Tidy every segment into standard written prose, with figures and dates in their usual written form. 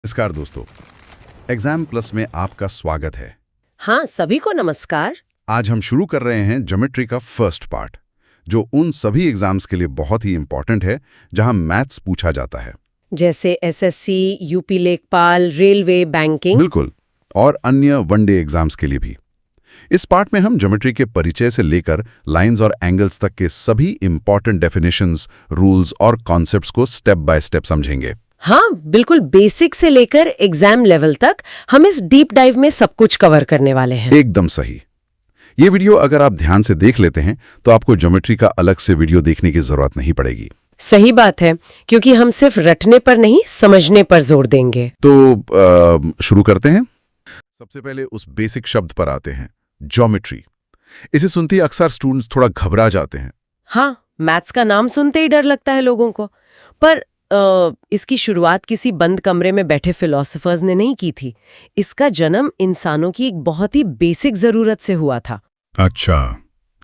नमस्कार दोस्तों, exam plus में आपका स्वागत है। हाँ, सभी को नमस्कार। आज हम शुरू कर रहे हैं ज्योमेट्री का फर्स्ट पार्ट, जो उन सभी एग्जाम्स के लिए बहुत ही इंपॉर्टेंट है जहां मैथ्स पूछा जाता है। जैसे एसएससी, यूपी लेखपाल, रेलवे, बैंकिंग। बिल्कुल, और अन्य वनडे एग्जाम्स के लिए भी। इस पार्ट में हम ज्योमेट्री के परिचय से लेकर लाइंस और एंगल्स तक के सभी इंपॉर्टेंट डेफिनेशंस, रूल्स और कॉन्सेप्ट्स को स्टेप बाय स्टेप समझेंगे। हाँ, बिल्कुल बेसिक से लेकर एग्जाम लेवल तक हम इस डीप डाइव में सब कुछ कवर करने वाले हैं। एकदम सही। ये वीडियो अगर आप ध्यान से देख लेते हैं तो आपको ज्योमेट्री का अलग से वीडियो देखने की जरूरत नहीं पड़ेगी। सही बात है, क्योंकि हम सिर्फ रटने पर नहीं, समझने पर जोर देंगे। तो शुरू करते हैं। सबसे पहले उस बेसिक शब्द पर आते हैं, ज्योमेट्री। इसे सुनते ही अक्सर स्टूडेंट्स थोड़ा घबरा जाते हैं। हाँ, मैथ्स का नाम सुनते ही डर लगता है लोगों को। पर इसकी शुरुआत किसी बंद कमरे में बैठे फिलोसोफर्स ने नहीं की थी। इसका जन्म इंसानों की एक बहुत ही बेसिक जरूरत से हुआ था। अच्छा,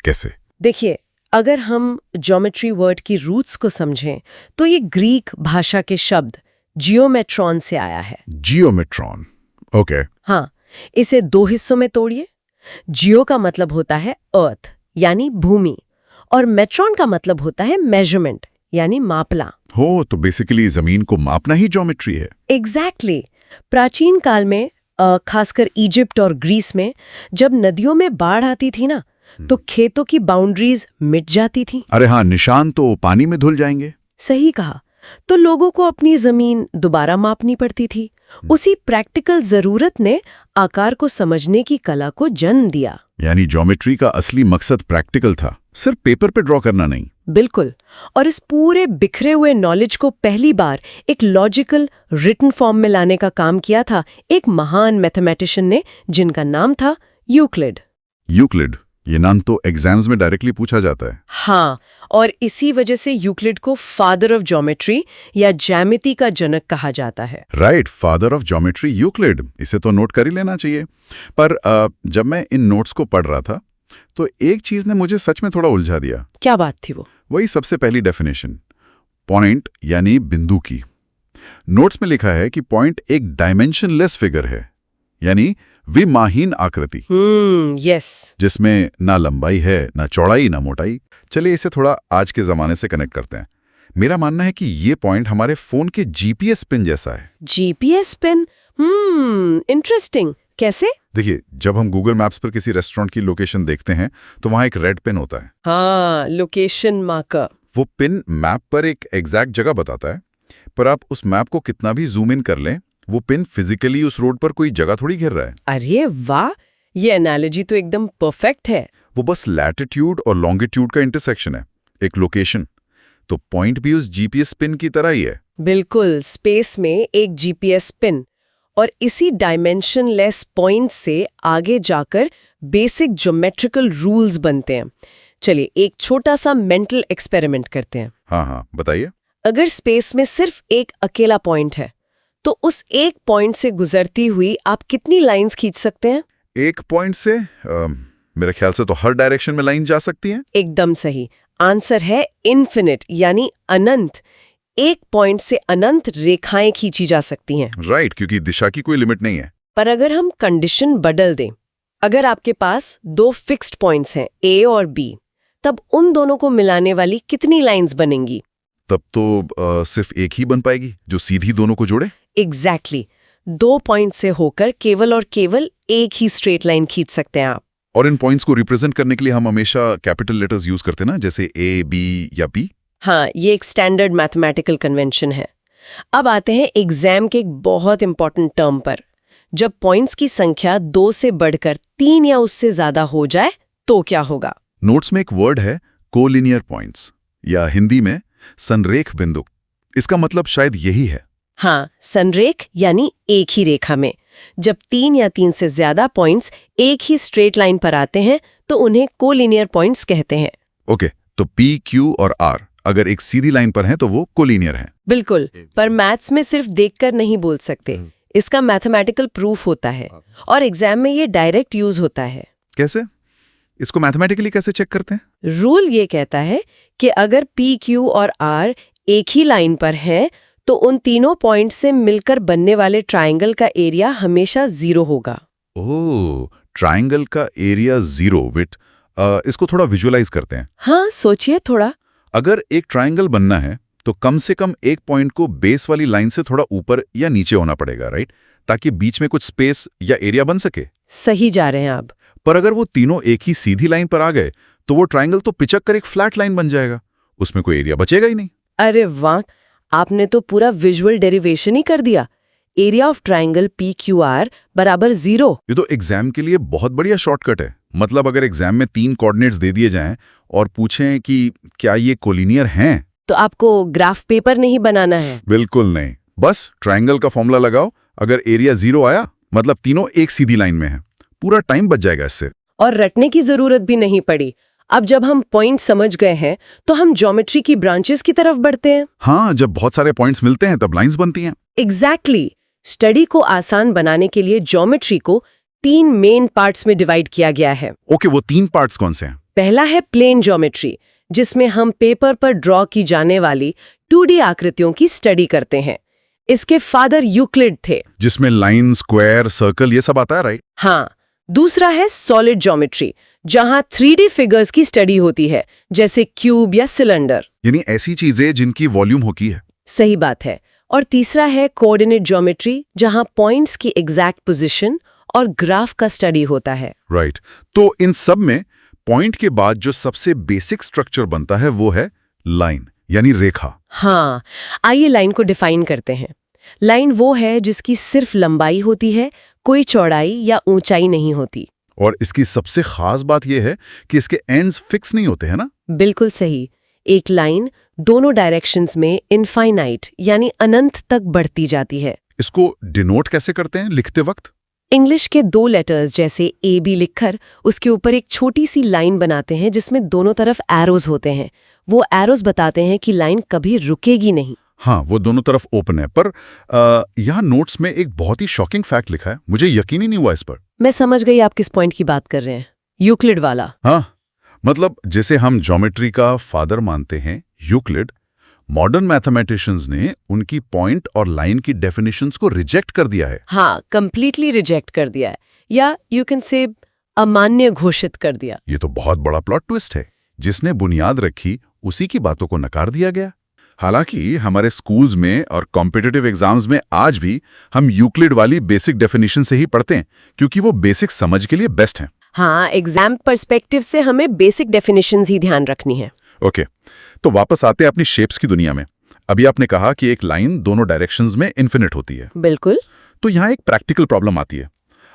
कैसे? देखिए, अगर हम ज्योमेट्री वर्ड की रूट्स को समझें तो ये ग्रीक भाषा के शब्द जियोमेट्रॉन से आया है। जियोमेट्रॉन, ओके। हाँ, इसे दो हिस्सों में तोड़िए। जियो का मतलब होता है अर्थ यानी भूमि, और मेट्रॉन का मतलब होता है मेजरमेंट यानी मापना। हो, तो बेसिकली जमीन को मापना ही ज्योमेट्री है। एग्जैक्टली। प्राचीन काल में खासकर इजिप्ट और ग्रीस में जब नदियों में बाढ़ आती थी ना, तो खेतों की बाउंड्रीज मिट जाती थी। अरे हाँ, निशान तो पानी में धुल जाएंगे। सही कहा। तो लोगों को अपनी जमीन दोबारा मापनी पड़ती थी। उसी प्रैक्टिकल जरूरत ने आकार को समझने की कला को जन्म दिया। यानी ज्योमेट्री का असली मकसद प्रैक्टिकल था, सिर्फ पेपर पे ड्रॉ करना नहीं। बिल्कुल। और इस पूरे बिखरे हुए नॉलेज को पहली बार एक लॉजिकल रिटन फॉर्म में लाने का काम किया था एक महान मैथमेटिशियन ने, जिनका नाम था यूक्लिड। यूक्लिड, ये नाम तो एग्जाम्स में डायरेक्टली पूछा जाता है। हाँ, और इसी वजह से यूक्लिड को फादर ऑफ ज्योमेट्री या ज्यामिति का जनक कहा जाता है। Right, father of geometry Euclid. इसे तो नोट कर ही लेना चाहिए। पर जब मैं इन नोट्स को पढ़ रहा था तो एक चीज ने मुझे सच में थोड़ा उलझा दिया। क्या बात थी वो? वही सबसे पहली डेफिनेशन, पॉइंट यानी बिंदु की। नोट्स में लिखा है कि पॉइंट एक डायमेंशनलेस फिगर है, यानी विमाहीन आकृति। यस। जिसमें ना लंबाई है, ना चौड़ाई, ना मोटाई। चलिए इसे थोड़ा आज के जमाने से कनेक्ट करते हैं। मेरा मानना है कि ये पॉइंट हमारे फोन के जीपीएस पिन जैसा है। GPS pin? इंटरेस्टिंग। कैसे? देखिए, जब हम गूगल मैप्स पर किसी रेस्टोरेंट की लोकेशन देखते हैं तो वहां एक रेड पिन होता है। हाँ, लोकेशन मार्कर। वो पिन मैप पर एक एग्जैक्ट जगह बताता है, पर आप उस मैप को कितना भी जूम इन कर लें, वो पिन फिजिकली उस रोड पर कोई जगह थोड़ी घेर रहा है। अरे वाह, ये एनालॉजी तो एकदम परफेक्ट है। वो बस लैटिट्यूड और लॉन्गिट्यूड का इंटरसेक्शन है, एक लोकेशन। तो पॉइंट भी उस जीपीएस पिन की तरह ही है। बिल्कुल, स्पेस में एक जीपीएस पिन। और इसी डायमेंशनलेस पॉइंट से आगे जाकर बेसिक ज्योमेट्रिकल रूल्स बनते हैं। चलिए एक छोटा सा मेंटल एक्सपेरिमेंट करते हैं। हाँ, बताइए। अगर स्पेस में सिर्फ एक अकेला पॉइंट है, तो उस एक पॉइंट से गुजरती हुई आप कितनी लाइंस खींच सकते हैं? एक पॉइंट से मेरे ख्याल से तो हर डायरेक्शन में लाइन जा सकती है। एकदम सही आंसर है इन्फिनिट, यानी अनंत। एक पॉइंट से अनंत रेखाएं खींची जा सकती हैं। राइट, क्योंकि दिशा की कोई लिमिट नहीं है। पर अगर हम कंडीशन बदल दें, अगर आपके पास दो फिक्स्ड पॉइंट्स हैं ए और बी, तब उन दोनों को मिलाने वाली कितनी लाइंस बनेंगी? तब तो सिर्फ एक ही बन पाएगी जो सीधी दोनों को जोड़े। एग्जैक्टली। दो पॉइंट से होकर केवल और केवल एक ही स्ट्रेट लाइन खींच सकते हैं आप। और इन पॉइंट्स को रिप्रेजेंट करने के लिए हम हमेशा कैपिटल लेटर्स यूज करते हैं ना, जैसे ए, बी या पी। हाँ, ये एक स्टैंडर्ड मैथमेटिकल कन्वेंशन है। अब आते हैं एग्जाम के एक बहुत इंपॉर्टेंट टर्म पर। जब पॉइंट्स की संख्या 2 से बढ़कर 3 या उससे ज्यादा हो जाए तो क्या होगा? नोट्स में एक वर्ड है कोलिनियर पॉइंट्स, या हिंदी में संरेख बिंदु। इसका मतलब शायद यही है। हाँ, संरेख यानी एक ही रेखा में। जब 3 या 3 से ज्यादा पॉइंट्स एक ही स्ट्रेट लाइन पर आते हैं तो उन्हें कोलिनियर पॉइंट्स कहते हैं। ओके, तो पी, क्यू और आर अगर एक सीधी लाइन पर हैं तो वो कोलिनियर हैं। बिल्कुल, पर मैथ्स में सिर्फ देखकर नहीं बोल सकते। इसका मैथमेटिकल प्रूफ होता है और एग्जाम में ये डायरेक्ट यूज होता है। कैसे? इसको मैथमेटिकली कैसे चेक करते हैं? रूल ये कहता है कि अगर पी, क्यू और आर एक ही लाइन पर हैं तो उन तीनों पॉइंट से मिलकर बनने वाले ट्रायंगल का एरिया हमेशा 0 होगा। ओह, ट्रायंगल का एरिया 0 विट। इसको थोड़ा विजुअलाइज करते हैं। हाँ, सोचिए थोड़ा। अगर एक ट्रायंगल बनना है तो कम से कम एक पॉइंट को बेस वाली लाइन से थोड़ा ऊपर या नीचे होना पड़ेगा, राइट? ताकि बीच में कुछ स्पेस या एरिया बन सके। सही जा रहे हैं आप। पर अगर वो तीनों एक ही सीधी लाइन पर आ गए तो वो ट्रायंगल तो पिचक कर एक फ्लैट लाइन बन जाएगा, उसमें कोई एरिया बचेगा ही नहीं। अरे वाह, आपने तो पूरा विजुअल डेरिवेशन ही कर दिया। एरिया ऑफ ट्रायंगल PQR बराबर 0। ये तो एग्जाम के लिए बहुत बढ़िया शॉर्टकट है। मतलब अगर एग्जाम में 3 कोऑर्डिनेट्स दे दिए जाएं और पूछें कि क्या ये कोलिनियर हैं, तो आपको ग्राफ पेपर नहीं बनाना है। बिल्कुल नहीं, बस ट्रायंगल का फॉर्मूला लगाओ। अगर एरिया 0 आया मतलब तीनों एक सीधी लाइन में है, पूरा टाइम बच जाएगा इससे। और रटने की जरूरत भी नहीं पड़ी। अब जब हम पॉइंट समझ गए हैं तो हम ज्योमेट्री की ब्रांचेस की तरफ बढ़ते हैं। हाँ, जब बहुत सारे पॉइंट्स मिलते हैं तब लाइंस बनती हैं। एग्जैक्टली। स्टडी को आसान बनाने के लिए ज्योमेट्री को 3 मेन पार्ट्स में डिवाइड किया गया है। ओके, वो 3 पार्ट्स कौन से हैं? पहला है प्लेन ज्योमेट्री, जिसमें हम पेपर पर ड्रॉ की जाने वाली 2D आकृतियों की स्टडी करते हैं। इसके फादर यूक्लिड थे, जिसमें लाइन, स्क्वायर, सर्कल ये सब आता है, राइट? हाँ। दूसरा है सॉलिड ज्योमेट्री, जहां 3D फिगर्स की स्टडी होती है, जैसे क्यूब या सिलेंडर। यानी ऐसी चीजें जिनकी वॉल्यूम होती है। सही बात है। और तीसरा है कोऑर्डिनेट ज्योमेट्री, जहां पॉइंट्स की एग्जैक्ट पोजीशन और ग्राफ का स्टडी होता है। राइट। तो इन सब में पॉइंट के बाद जो सबसे बेसिक स्ट्रक्चर बनता है वो है लाइन, यानी रेखा। हाँ, आइए लाइन को डिफाइन करते हैं। लाइन वो है जिसकी सिर्फ लंबाई होती है, कोई चौड़ाई या ऊंचाई नहीं होती। और इसकी सबसे खास बात यह है कि इसके एंड्स फिक्स नहीं होते हैं ना? बिल्कुल सही। एक लाइन दोनों डायरेक्शंस में इनफाइनाइट यानी अनंत तक बढ़ती जाती है। इसको डिनोट कैसे करते हैं लिखते वक्त? इंग्लिश के 2 लेटर्स जैसे AB लिखकर उसके ऊपर एक छोटी सी लाइन बनाते हैं जिसमें दोनों तरफ एरोज होते हैं। वो एरोज बताते हैं कि लाइन कभी रुकेगी नहीं। हाँ, वो दोनों तरफ ओपन है। पर यहाँ नोट्स में एक बहुत ही शॉकिंग फैक्ट लिखा है, मुझे यकीन ही नहीं हुआ इस पर। मैं समझ गई आप किस पॉइंट की बात कर रहे हैं। यूक्लिड वाला। हाँ, मतलब जिसे हम ज्योमेट्री का फादर मानते हैं, यूक्लिड, मॉडर्न मैथमेटिशियंस ने उनकी पॉइंट और लाइन की डेफिनेशंस को रिजेक्ट कर दिया है। हाँ, कंप्लीटली रिजेक्ट कर दिया है, या यू कैन से अमान्य घोषित कर दिया। ये तो बहुत बड़ा प्लॉट ट्विस्ट है। जिसने बुनियाद रखी उसी की बातों को नकार दिया गया। हालांकि हमारे स्कूल्स में और कॉम्पिटिटिव एग्जाम्स में आज भी हम यूक्लिड वाली बेसिक डेफिनेशन से ही पढ़ते हैं, क्योंकि वो बेसिक समझ के लिए बेस्ट हैं। हाँ, एग्जाम पर्सपेक्टिव से हमें बेसिक डेफिनेशंस ही ध्यान रखनी है। ओके, तो वापस आते हैं अपनी शेप्स की दुनिया में। अभी आपने कहा कि एक लाइन दोनों डायरेक्शंस में इन्फिनिट होती है। बिल्कुल। तो यहाँ एक प्रैक्टिकल प्रॉब्लम आती है।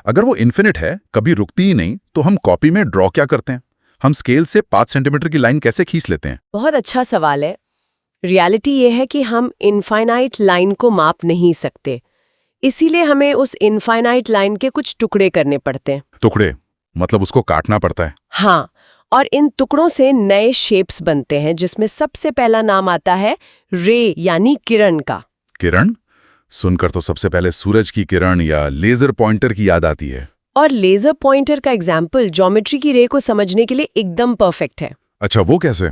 अगर वो इन्फिनिट है, कभी रुकती ही नहीं, तो हम कॉपी में ड्रॉ क्या करते हैं? हम स्केल से 5 सेंटीमीटर की लाइन कैसे खींच लेते हैं? बहुत अच्छा सवाल है। रियलिटी ये है कि हम इनफाइनाइट लाइन को माप नहीं सकते, इसीलिए हमें उस इनफाइनाइट लाइन के कुछ टुकड़े करने पड़ते हैं। टुकड़े मतलब उसको काटना पड़ता है? हाँ, और इन टुकड़ों से नए शेप्स बनते हैं, जिसमें सबसे पहला नाम आता है रे यानी किरण का। किरण? सुनकर तो सबसे पहले सूरज की किरण या लेजर पॉइंटर की याद आती है। और लेजर पॉइंटर का एग्जाम्पल ज्योमेट्री की रे को समझने के लिए एकदम परफेक्ट है। अच्छा, वो कैसे?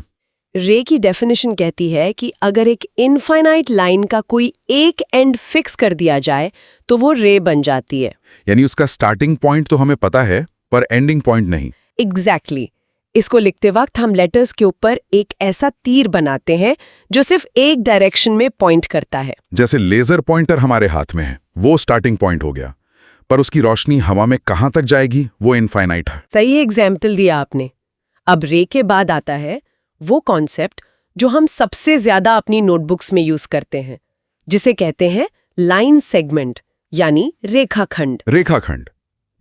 रे की डेफिनेशन कहती है कि अगर एक इनफाइनाइट लाइन का कोई एक एंड फिक्स कर दिया जाए तो वो रे बन जाती है। यानी उसका स्टार्टिंग पॉइंट तो हमें पता है पर एंडिंग पॉइंट नहीं। एग्जैक्टली। इसको लिखते वक्त हम लेटर्स के ऊपर एक ऐसा तीर बनाते हैं जो सिर्फ एक डायरेक्शन में पॉइंट करता है। जैसे लेजर पॉइंटर हमारे हाथ में है, वो स्टार्टिंग पॉइंट हो गया, पर उसकी रोशनी हवा में कहां तक जाएगी वो इनफाइनाइट है। सही एग्जाम्पल दिया आपने। अब रे के बाद आता है वो कॉन्सेप्ट जो हम सबसे ज्यादा अपनी नोटबुक्स में यूज करते हैं, जिसे कहते हैं लाइन सेगमेंट यानी रेखाखंड। रेखाखंड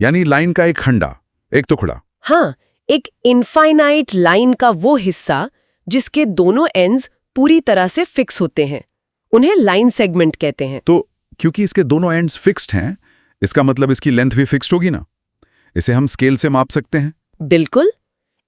यानी लाइन का एक खंडा, एक टुकड़ा। हाँ, एक इनफाइनाइट लाइन का वो हिस्सा जिसके दोनों एंड्स पूरी तरह से फिक्स होते हैं, उन्हें लाइन सेगमेंट कहते हैं। तो क्योंकि इसके दोनों एंड्स फिक्स्ड हैं, इसका मतलब इसकी लेंथ भी फिक्स्ड होगी ना? इसे हम स्केल से माप सकते हैं। बिल्कुल।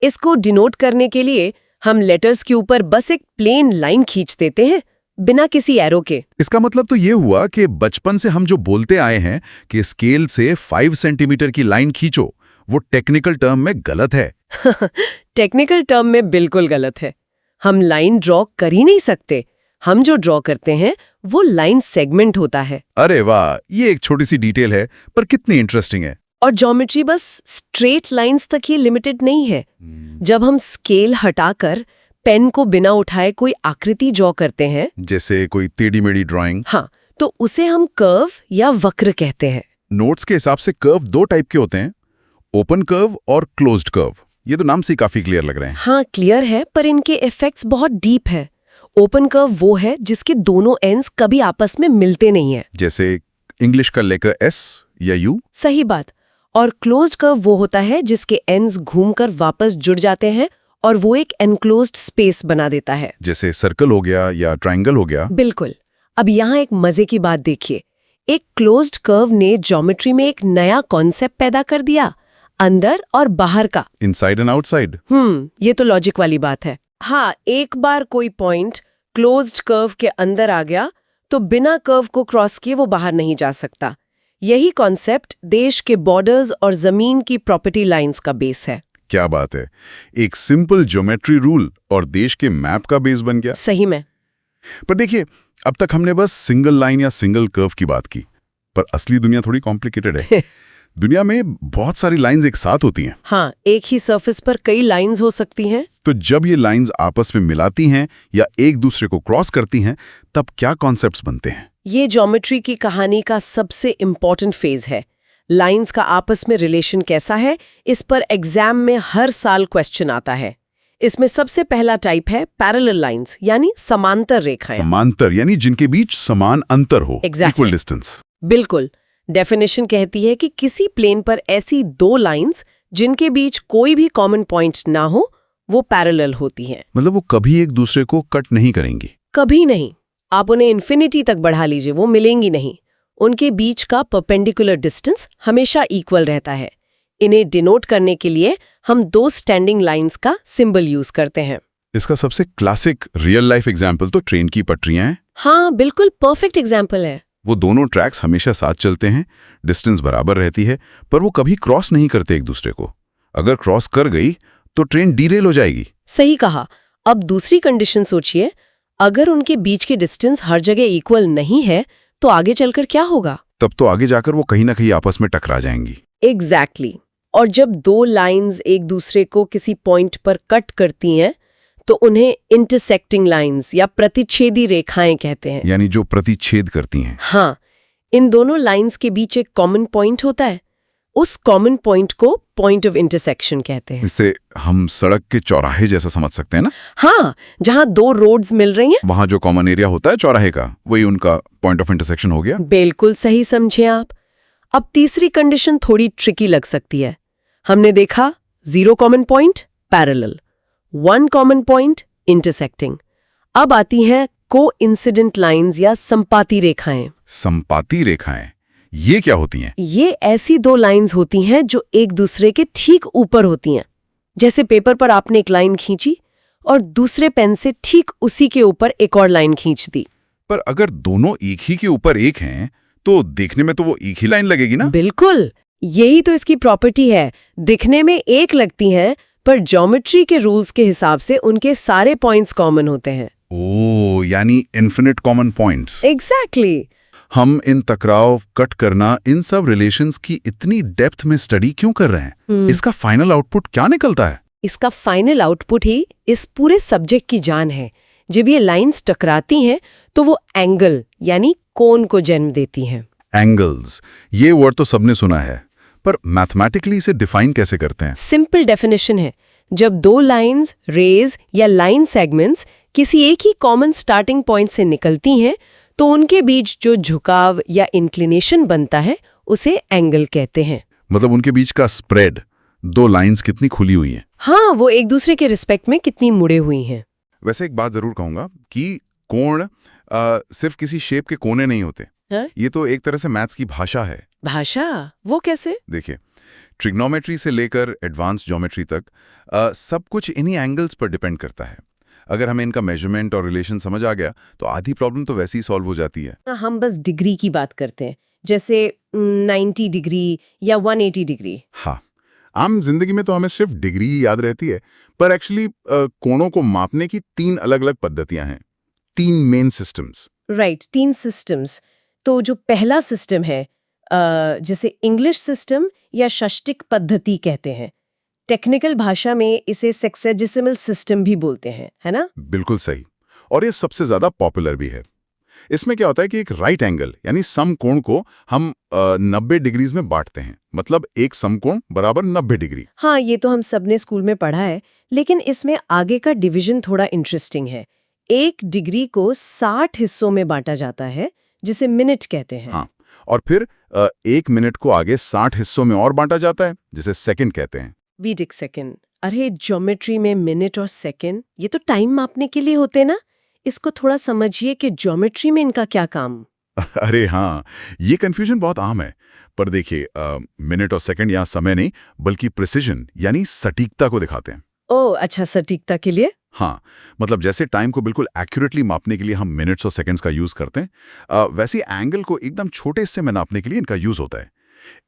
इसको डिनोट करने के लिए हम लेटर्स के ऊपर बस एक प्लेन लाइन खींच देते हैं बिना किसी एरो के। इसका मतलब तो ये हुआ कि बचपन से हम जो बोलते आए हैं कि स्केल से 5 सेंटीमीटर की लाइन खींचो, वो टेक्निकल टर्म में गलत है। टेक्निकल टर्म में बिल्कुल गलत है। हम लाइन ड्रॉ कर ही नहीं सकते। हम जो ड्रॉ करते हैं वो लाइन सेगमेंट होता है। अरे वाह, ये एक छोटी सी डिटेल है पर कितनी इंटरेस्टिंग है। और ज्योमेट्री बस स्ट्रेट लाइंस तक ही लिमिटेड नहीं है। जब हम स्केल हटाकर पेन को बिना उठाए कोई आकृति ड्रॉ करते हैं, जैसे कोई टेढ़ी-मेढ़ी ड्राइंग, हाँ, तो उसे हम कर्व या वक्र कहते हैं। नोट्स के हिसाब से कर्व दो टाइप के होते हैं, ओपन कर्व और क्लोज्ड कर्व। ये तो नाम से काफी क्लियर लग रहे हैं। हाँ, क्लियर है, पर इनके इफेक्ट्स बहुत डीप है। ओपन कर्व वो है जिसके दोनों एंड्स कभी आपस में मिलते नहीं है, जैसे इंग्लिश का लेटर एस या यू। सही बात। और क्लोज्ड कर्व वो होता है जिसके एंड्स घूमकर वापस जुड़ जाते हैं और वो एक एनक्लोज्ड स्पेस बना देता है, जैसे सर्कल हो गया या ट्रायंगल हो गया। बिल्कुल। अब यहाँ एक मजे की बात देखिए, एक क्लोज्ड कर्व ने ज्योमेट्री में एक नया कॉन्सेप्ट पैदा कर दिया, अंदर और बाहर का। Inside and outside. ये तो लॉजिक वाली बात है। हाँ, एक बार कोई पॉइंट क्लोज्ड कर्व के अंदर आ गया तो बिना कर्व को क्रॉस किए वो बाहर नहीं जा सकता। यही कॉन्सेप्ट देश के बॉर्डर्स और जमीन की प्रॉपर्टी लाइंस का बेस है। क्या बात है, एक सिंपल ज्योमेट्री रूल और देश के मैप का बेस बन गया। सही में। पर देखिए, अब तक हमने बस सिंगल लाइन या सिंगल कर्व की बात की, पर असली दुनिया थोड़ी कॉम्प्लिकेटेड है। दुनिया में बहुत सारी लाइंस एक साथ होती हैं। हाँ, एक ही सरफेस पर कई लाइंस हो सकती हैं। तो जब ये लाइंस आपस में मिलाती हैं या एक दूसरे को क्रॉस करती हैं, तब क्या कॉन्सेप्ट्स बनते हैं? ये ज्योमेट्री की कहानी का सबसे इम्पॉर्टेंट फेज है। लाइंस का आपस में रिलेशन कैसा है, इस पर एग्जाम में हर साल क्वेश्चन आता है। इसमें सबसे पहला टाइप है पैरेलल लाइंस, यानी समांतर रेखाएं। समांतर यानी जिनके बीच समान अंतर हो, इक्वल डिस्टेंस। बिल्कुल। डेफिनेशन कहती है कि किसी प्लेन पर ऐसी दो लाइंस जिनके बीच कोई भी कॉमन पॉइंट ना हो, वो पैरेलल होती हैं। मतलब वो कभी एक दूसरे को कट नहीं करेंगी। कभी नहीं। आप उन्हें इन्फिनिटी तक बढ़ा लीजिए, वो मिलेंगी नहीं। उनके बीच का परपेंडिकुलर डिस्टेंस हमेशा इक्वल रहता है। इन्हें डिनोट करने के लिए हम दो स्टैंडिंग लाइंस का सिंबल यूज करते हैं। इसका सबसे क्लासिक रियल लाइफ एग्जाम्पल तो ट्रेन की पटरियां हैं। हाँ, बिल्कुल परफेक्ट एग्जाम्पल है। वो दोनों ट्रैक्स हमेशा साथ चलते हैं, डिस्टेंस बराबर रहती है, पर वो कभी क्रॉस नहीं करते एक दूसरे को। अगर क्रॉस कर गई तो ट्रेन डीरेल हो जाएगी। सही कहा। अब दूसरी कंडीशन सोचिए, अगर उनके बीच की डिस्टेंस हर जगह इक्वल नहीं है तो आगे चलकर क्या होगा? तब तो आगे जाकर वो कहीं ना कहीं आपस में टकरा जाएंगी। एग्जैक्टली। और जब दो लाइंस एक दूसरे को किसी पॉइंट पर कट करती हैं तो उन्हें इंटरसेक्टिंग लाइंस या प्रतिच्छेदी रेखाएं कहते हैं। यानी जो प्रतिच्छेद करती हैं। हाँ, इन दोनों लाइंस के बीच एक कॉमन पॉइंट होता है। उस कॉमन पॉइंट को पॉइंट ऑफ इंटरसेक्शन कहते हैं। इसे हम सड़क के चौराहे जैसा समझ सकते हैं ना? हाँ, जहाँ दो रोड्स मिल रही हैं, वहां जो कॉमन एरिया होता है चौराहे का, वही उनका पॉइंट ऑफ इंटरसेक्शन हो गया। बिल्कुल सही समझे आप। अब तीसरी कंडीशन थोड़ी ट्रिकी लग सकती है। हमने देखा 0 common point parallel, 1 common point intersecting. अब आती हैं कोइंसिडेंट लाइंस या संपाती रेखाएं। संपाती रेखाएं, ये क्या होती हैं? ये ऐसी दो लाइंस होती हैं जो एक दूसरे के ठीक ऊपर होती हैं। जैसे पेपर पर आपने एक लाइन खींची और दूसरे पेन से ठीक उसी के ऊपर एक और लाइन खींच दी। पर अगर दोनों एक ही के ऊपर एक हैं, तो देखने में तो वो एक ही लाइन लगेगी ना? बिल्कुल, यही तो इसकी प्रॉपर्टी है। दिखने में एक लगती हैं, पर ज्योमेट्री के रूल्स के हिसाब से उनके सारे पॉइंट्स कॉमन होते हैं। ओह, यानी इन्फिनिट कॉमन पॉइंट्स। एग्जैक्टली। हम इन टकराव, कट करना, इन सब रिलेशंस की इतनी डेप्थ में स्टडी क्यों कर रहे हैं? इसका फाइनल आउटपुट क्या निकलता है? इसका फाइनल आउटपुट ही इस पूरे सब्जेक्ट की जान है। जब ये लाइंस टकराती हैं तो वो एंगल यानी कोण को जन्म देती हैं। एंगल्स, ये वर्ड तो सबने सुना है, पर मैथमेटिकली इसे डिफाइन कैसे करते हैं? सिंपल डेफिनेशन है, जब दो लाइंस, रेज या लाइन सेगमेंट्स किसी एक ही कॉमन स्टार्टिंग पॉइंट से निकलती हैं तो उनके बीच जो झुकाव या इंक्लिनेशन बनता है उसे एंगल कहते हैं। मतलब उनके बीच का स्प्रेड, दो लाइंस कितनी खुली हुई हैं। हाँ, वो एक दूसरे के रिस्पेक्ट में कितनी मुड़े हुई हैं। वैसे एक बात जरूर कहूंगा कि कोण सिर्फ किसी शेप के कोने नहीं होते। हाँ? ये तो एक तरह से मैथ्स की भाषा है। भाषा? वो कैसे? देखिए, ट्रिग्नोमेट्री से लेकर एडवांस ज्योमेट्री तक सब कुछ इन्हीं एंगल्स पर डिपेंड करता है। अगर हमें इनका मेजरमेंट और रिलेशन समझ आ गया तो आधी प्रॉब्लम तो वैसे ही सॉल्व हो जाती है। हम बस डिग्री की बात करते हैं, जैसे 90 डिग्री या 180 डिग्री। हाँ, आम जिंदगी में तो हमें सिर्फ डिग्री ही याद रहती है, पर एक्चुअली कोणों को मापने की 3 अलग अलग पद्धतियां हैं। 3 मेन सिस्टम्स। Right, 3 systems. तो जो पहला सिस्टम है जिसे इंग्लिश सिस्टम या षष्टिक पद्धति कहते हैं, टेक्निकल भाषा में इसे सेक्सेजिसिमल सिस्टम भी बोलते हैं, है ना? बिल्कुल सही। और ये सबसे ज्यादा पॉपुलर भी है। इसमें क्या होता है कि एक राइट एंगल यानी समकोण को हम 90 डिग्रीज में बांटते हैं। मतलब एक समकोण बराबर 90 डिग्री। हाँ, ये तो हम सबने स्कूल में पढ़ा है, लेकिन इसमें आगे का डिवीजन थोड़ा इंटरेस्टिंग है। 1 डिग्री को 60 हिस्सों में बांटा जाता है, जिसे मिनट कहते हैं। हाँ, और फिर 1 मिनट को आगे 60 हिस्सों में और बांटा जाता है, जिसे सेकंड कहते हैं। वीडिक सेकंड। अरे, ज्योमेट्री में मिनट और सेकंड, ये तो टाइम मापने के लिए होते हैं ना? इसको थोड़ा समझिए कि ज्योमेट्री में इनका क्या काम। अरे हाँ, ये कंफ्यूजन बहुत आम है। पर देखिए, मिनट और सेकंड यहाँ समय नहीं बल्कि प्रिसिजन यानी सटीकता को दिखाते हैं। ओह अच्छा, सटीकता के लिए? हाँ, मतलब जैसे टाइम को बिल्कुल एक्यूरेटली मापने के लिए हम मिनट्स और सेकंड्स का यूज करते हैं, वैसे एंगल को एकदम छोटे हिस्से में नापने के लिए इनका यूज होता है।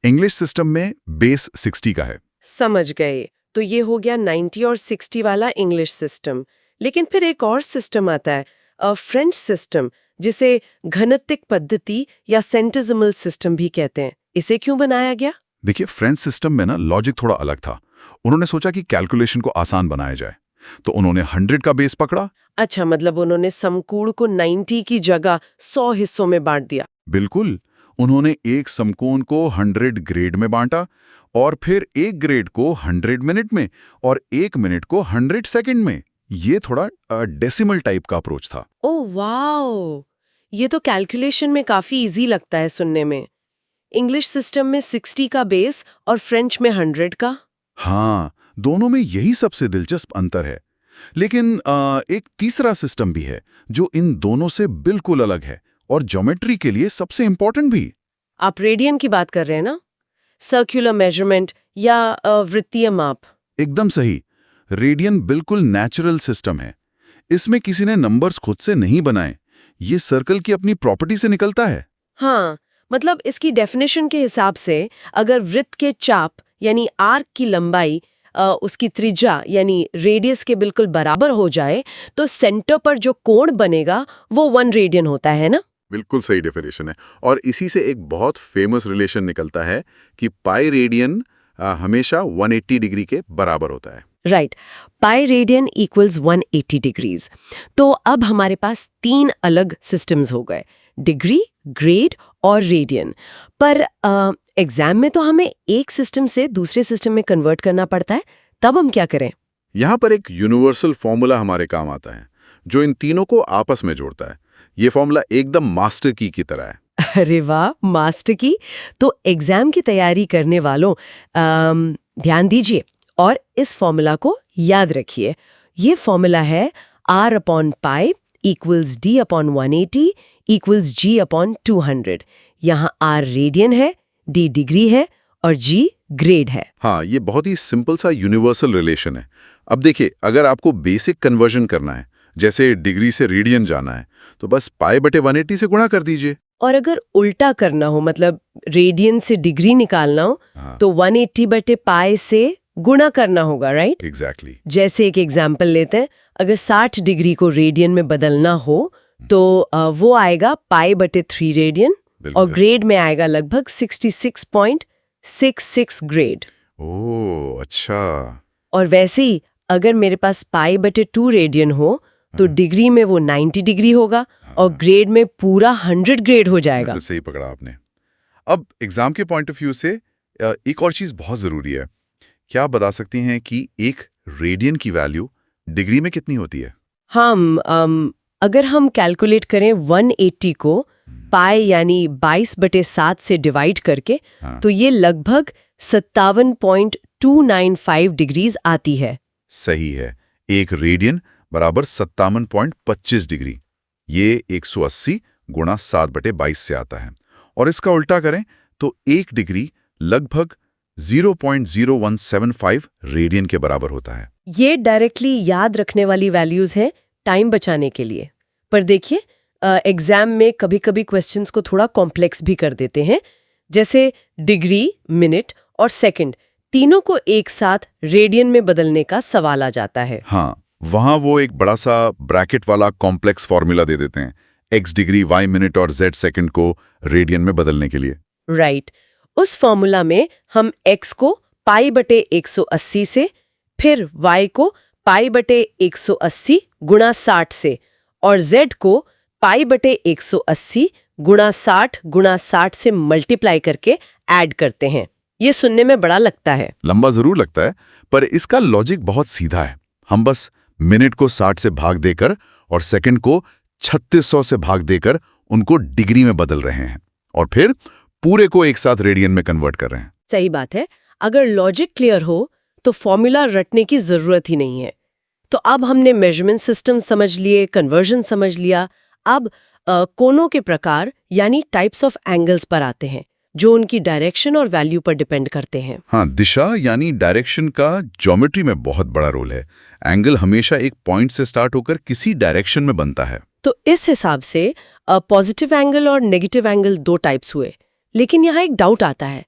इंग्लिश सिस्टम में बेस 60 का है। समझ गए। तो ये हो गया 90 और 60 वाला इंग्लिश सिस्टम। लेकिन फिर एक और सिस्टम आता है, फ्रेंच सिस्टम, जिसे घनत्विक पद्धति या सेंटिसिमल सिस्टम भी कहते हैं। इसे क्यों बनाया गया? देखिए, फ्रेंच सिस्टम में ना लॉजिक थोड़ा अलग था। उन्होंने सोचा कि कैलकुलेशन को आसान बनाया जाए, तो उन्होंने 100 का बेस पकड़ा। अच्छा, मतलब उन्होंने समकोण को 90 की जगह 100 हिस्सों में बांट दिया। बिल्कुल, उन्होंने एक समकोण को 100 ग्रेड में बांटा और फिर एक ग्रेड को 100 मिनट में और 1 मिनट को 100 सेकंड में। ये थोड़ा डेसिमल टाइप का अप्रोच था। ओह वाओ, ये तो कैलकुलेशन में काफी इजी लगता है सुनने में। इंग्लिश सिस्टम में 60 का बेस और फ्रेंच में 100 का। हाँ, दोनों में यही सबसे दिलचस्प अंतर है। लेकिन एक तीसरा सिस्टम भी है जो इन दोनों से बिल्कुल अलग है और ज्योमेट्री के लिए सबसे इंपॉर्टेंट भी। आप रेडियन की बात कर रहे हैं ना? सर्कुलर मेजरमेंट या वृत्तीय माप। एकदम सही। रेडियन बिल्कुल नेचुरल सिस्टम है। इसमें किसी ने नंबर्स खुद से नहीं बनाए, ये सर्कल की अपनी प्रॉपर्टी से निकलता है। हाँ, मतलब इसकी डेफिनेशन के हिसाब से अगर वृत्त के चाप यानी आर्क की लंबाई उसकी त्रिज्या यानी रेडियस के बिल्कुल बराबर हो जाए, तो सेंटर पर जो कोण बनेगा वो 1 रेडियन होता है ना? बिल्कुल सही डेफिनेशन है। और इसी से एक बहुत फेमस रिलेशन निकलता है कि पाई रेडियन हमेशा 180 डिग्री के बराबर होता है। Right, pi radian equals 180 degrees. तो अब हमारे पास 3 अलग सिस्टम्स हो गए, डिग्री, ग्रेड और रेडियन। पर एग्जाम में तो हमें एक सिस्टम से दूसरे सिस्टम में कन्वर्ट करना पड़ता है, तब हम क्या करें? यहाँ पर एक यूनिवर्सल फॉर्मूला हमारे काम आता है जो इन तीनों को आपस में जोड़ता है। ये फॉर्मूला एकदम मास्टर की तरह है। अरे वाह, मास्टर की। तो एग्जाम की तैयारी करने वालों ध्यान दीजिए और इस फॉर्मूला को याद रखिए। ये फॉर्मूला है R/π = D/180 = G/200। यहाँ R रेडियन है, D डिग्री है और G ग्रेड है। हाँ, ये बहुत ही सिंपल सा यूनिवर्सल रिलेशन है। अब देखिए, अगर आपको बेसिक कन्वर्जन करना है, जैसे डिग्री से रेडियन जाना है, तो बस π/180 से गुणा कर दीजिए। और अगर उल्टा करना हो, मतलब रेडियन से डिग्री निकालना हो, तो 180/π से गुणा करना होगा, राइट? एग्जैक्टली। जैसे एक एग्जाम्पल लेते हैं, अगर 60 डिग्री को रेडियन में बदलना हो तो वो आएगा π/3 रेडियन और ग्रेड में आएगा लगभग 66.66 ग्रेड। ओह अच्छा। और वैसे ही अगर मेरे पास π/2 रेडियन हो तो डिग्री में वो 90 डिग्री होगा और ग्रेड में पूरा 100 ग्रेड हो जाएगा। बिल्कुल सही पकड़ा आपने। अब एग्जाम के पॉइंट ऑफ व्यू से एक और चीज बहुत जरूरी है। क्या आप बता सकती हैं कि एक रेडियन की वैल्यू डिग्री में कितनी होती है? हम अगर हम कैलकुलेट करें 180 को पाई यानी 22/7 से डिवाइड करके, तो ये लगभग 57.295 डिग्रीज आती है। सही है, एक रेडियन बराबर 57.25 डिग्री। ये 180 गुणा 7/22 से आता है। और इसका उल्टा करें तो एक डिग्री लगभग 0.0175 रेडियन के बराबर होता है। ये डायरेक्टली याद रखने वाली वैल्यूज हैं टाइम बचाने के लिए। पर देखिए, एग्जाम में कभी-कभी क्वेश्चंस को थोड़ा कॉम्प्लेक्स भी कर देते हैं, जैसे डिग्री, मिनट और सेकंड तीनों को एक साथ रेडियन में बदलने का सवाल आ जाता है। हाँ, वहां वो एक बड़ा सा ब्रैकेट वाला कॉम्प्लेक्स फॉर्मूला दे देते हैं, x डिग्री, y मिनट और z सेकंड को रेडियन में बदलने के लिए। राइट। उस फॉर्मूला में हम x को पाई बटे 180 से, फिर y को पाई बटे 180 गुणा 60 से और z को पाई बटे 180 गुणा 60 गुणा 60 से मल्टीप्लाई करके ऐड करते हैं। ये सुनने में बड़ा लगता है। लंबा जरूर लगता है, पर इसका लॉजिक बहुत सीधा है। हम बस मिनट को 60 से भाग देकर और सेकंड को 3600 से भाग देकर उनको डिग्री में बदल रहे हैं और फिर पूरे को एक साथ रेडियन में कन्वर्ट कर रहे हैं। सही बात है। अगर लॉजिक क्लियर हो तो फॉर्मूला रटने की जरूरत ही नहीं है। तो अब हमने मेजरमेंट सिस्टम समझ लिए, कन्वर्जन समझ लिया। अब कोनों के प्रकार यानी टाइप्स ऑफ एंगल्स पर आते हैं, जो उनकी डायरेक्शन और वैल्यू पर डिपेंड करते हैं। हाँ, दिशा यानी डायरेक्शन का ज्योमेट्री में बहुत बड़ा रोल है। एंगल हमेशा एक पॉइंट से स्टार्ट होकर किसी डायरेक्शन में बनता है। तो इस हिसाब से पॉजिटिव एंगल और नेगेटिव एंगल दो टाइप्स हुए। लेकिन यहाँ एक डाउट आता है,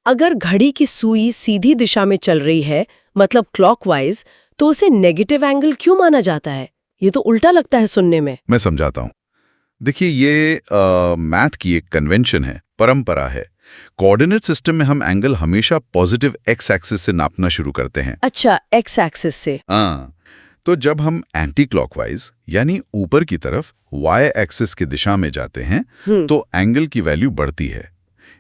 अगर घड़ी की सुई सीधी दिशा में चल रही है, मतलब क्लॉकवाइज, तो उसे नेगेटिव एंगल क्यों माना जाता है? ये तो उल्टा लगता है सुनने में। मैं समझाता हूँ। देखिए, ये मैथ की एक कन्वेंशन है, परंपरा है। कोऑर्डिनेट सिस्टम में हम एंगल हमेशा पॉजिटिव एक्स एक्सिस से नापना शुरू करते हैं। अच्छा, एक्स एक्सिस से। हाँ, तो जब हम एंटी क्लॉकवाइज यानी ऊपर की तरफ वाई एक्सिस की दिशा में जाते हैं तो एंगल की वैल्यू बढ़ती है,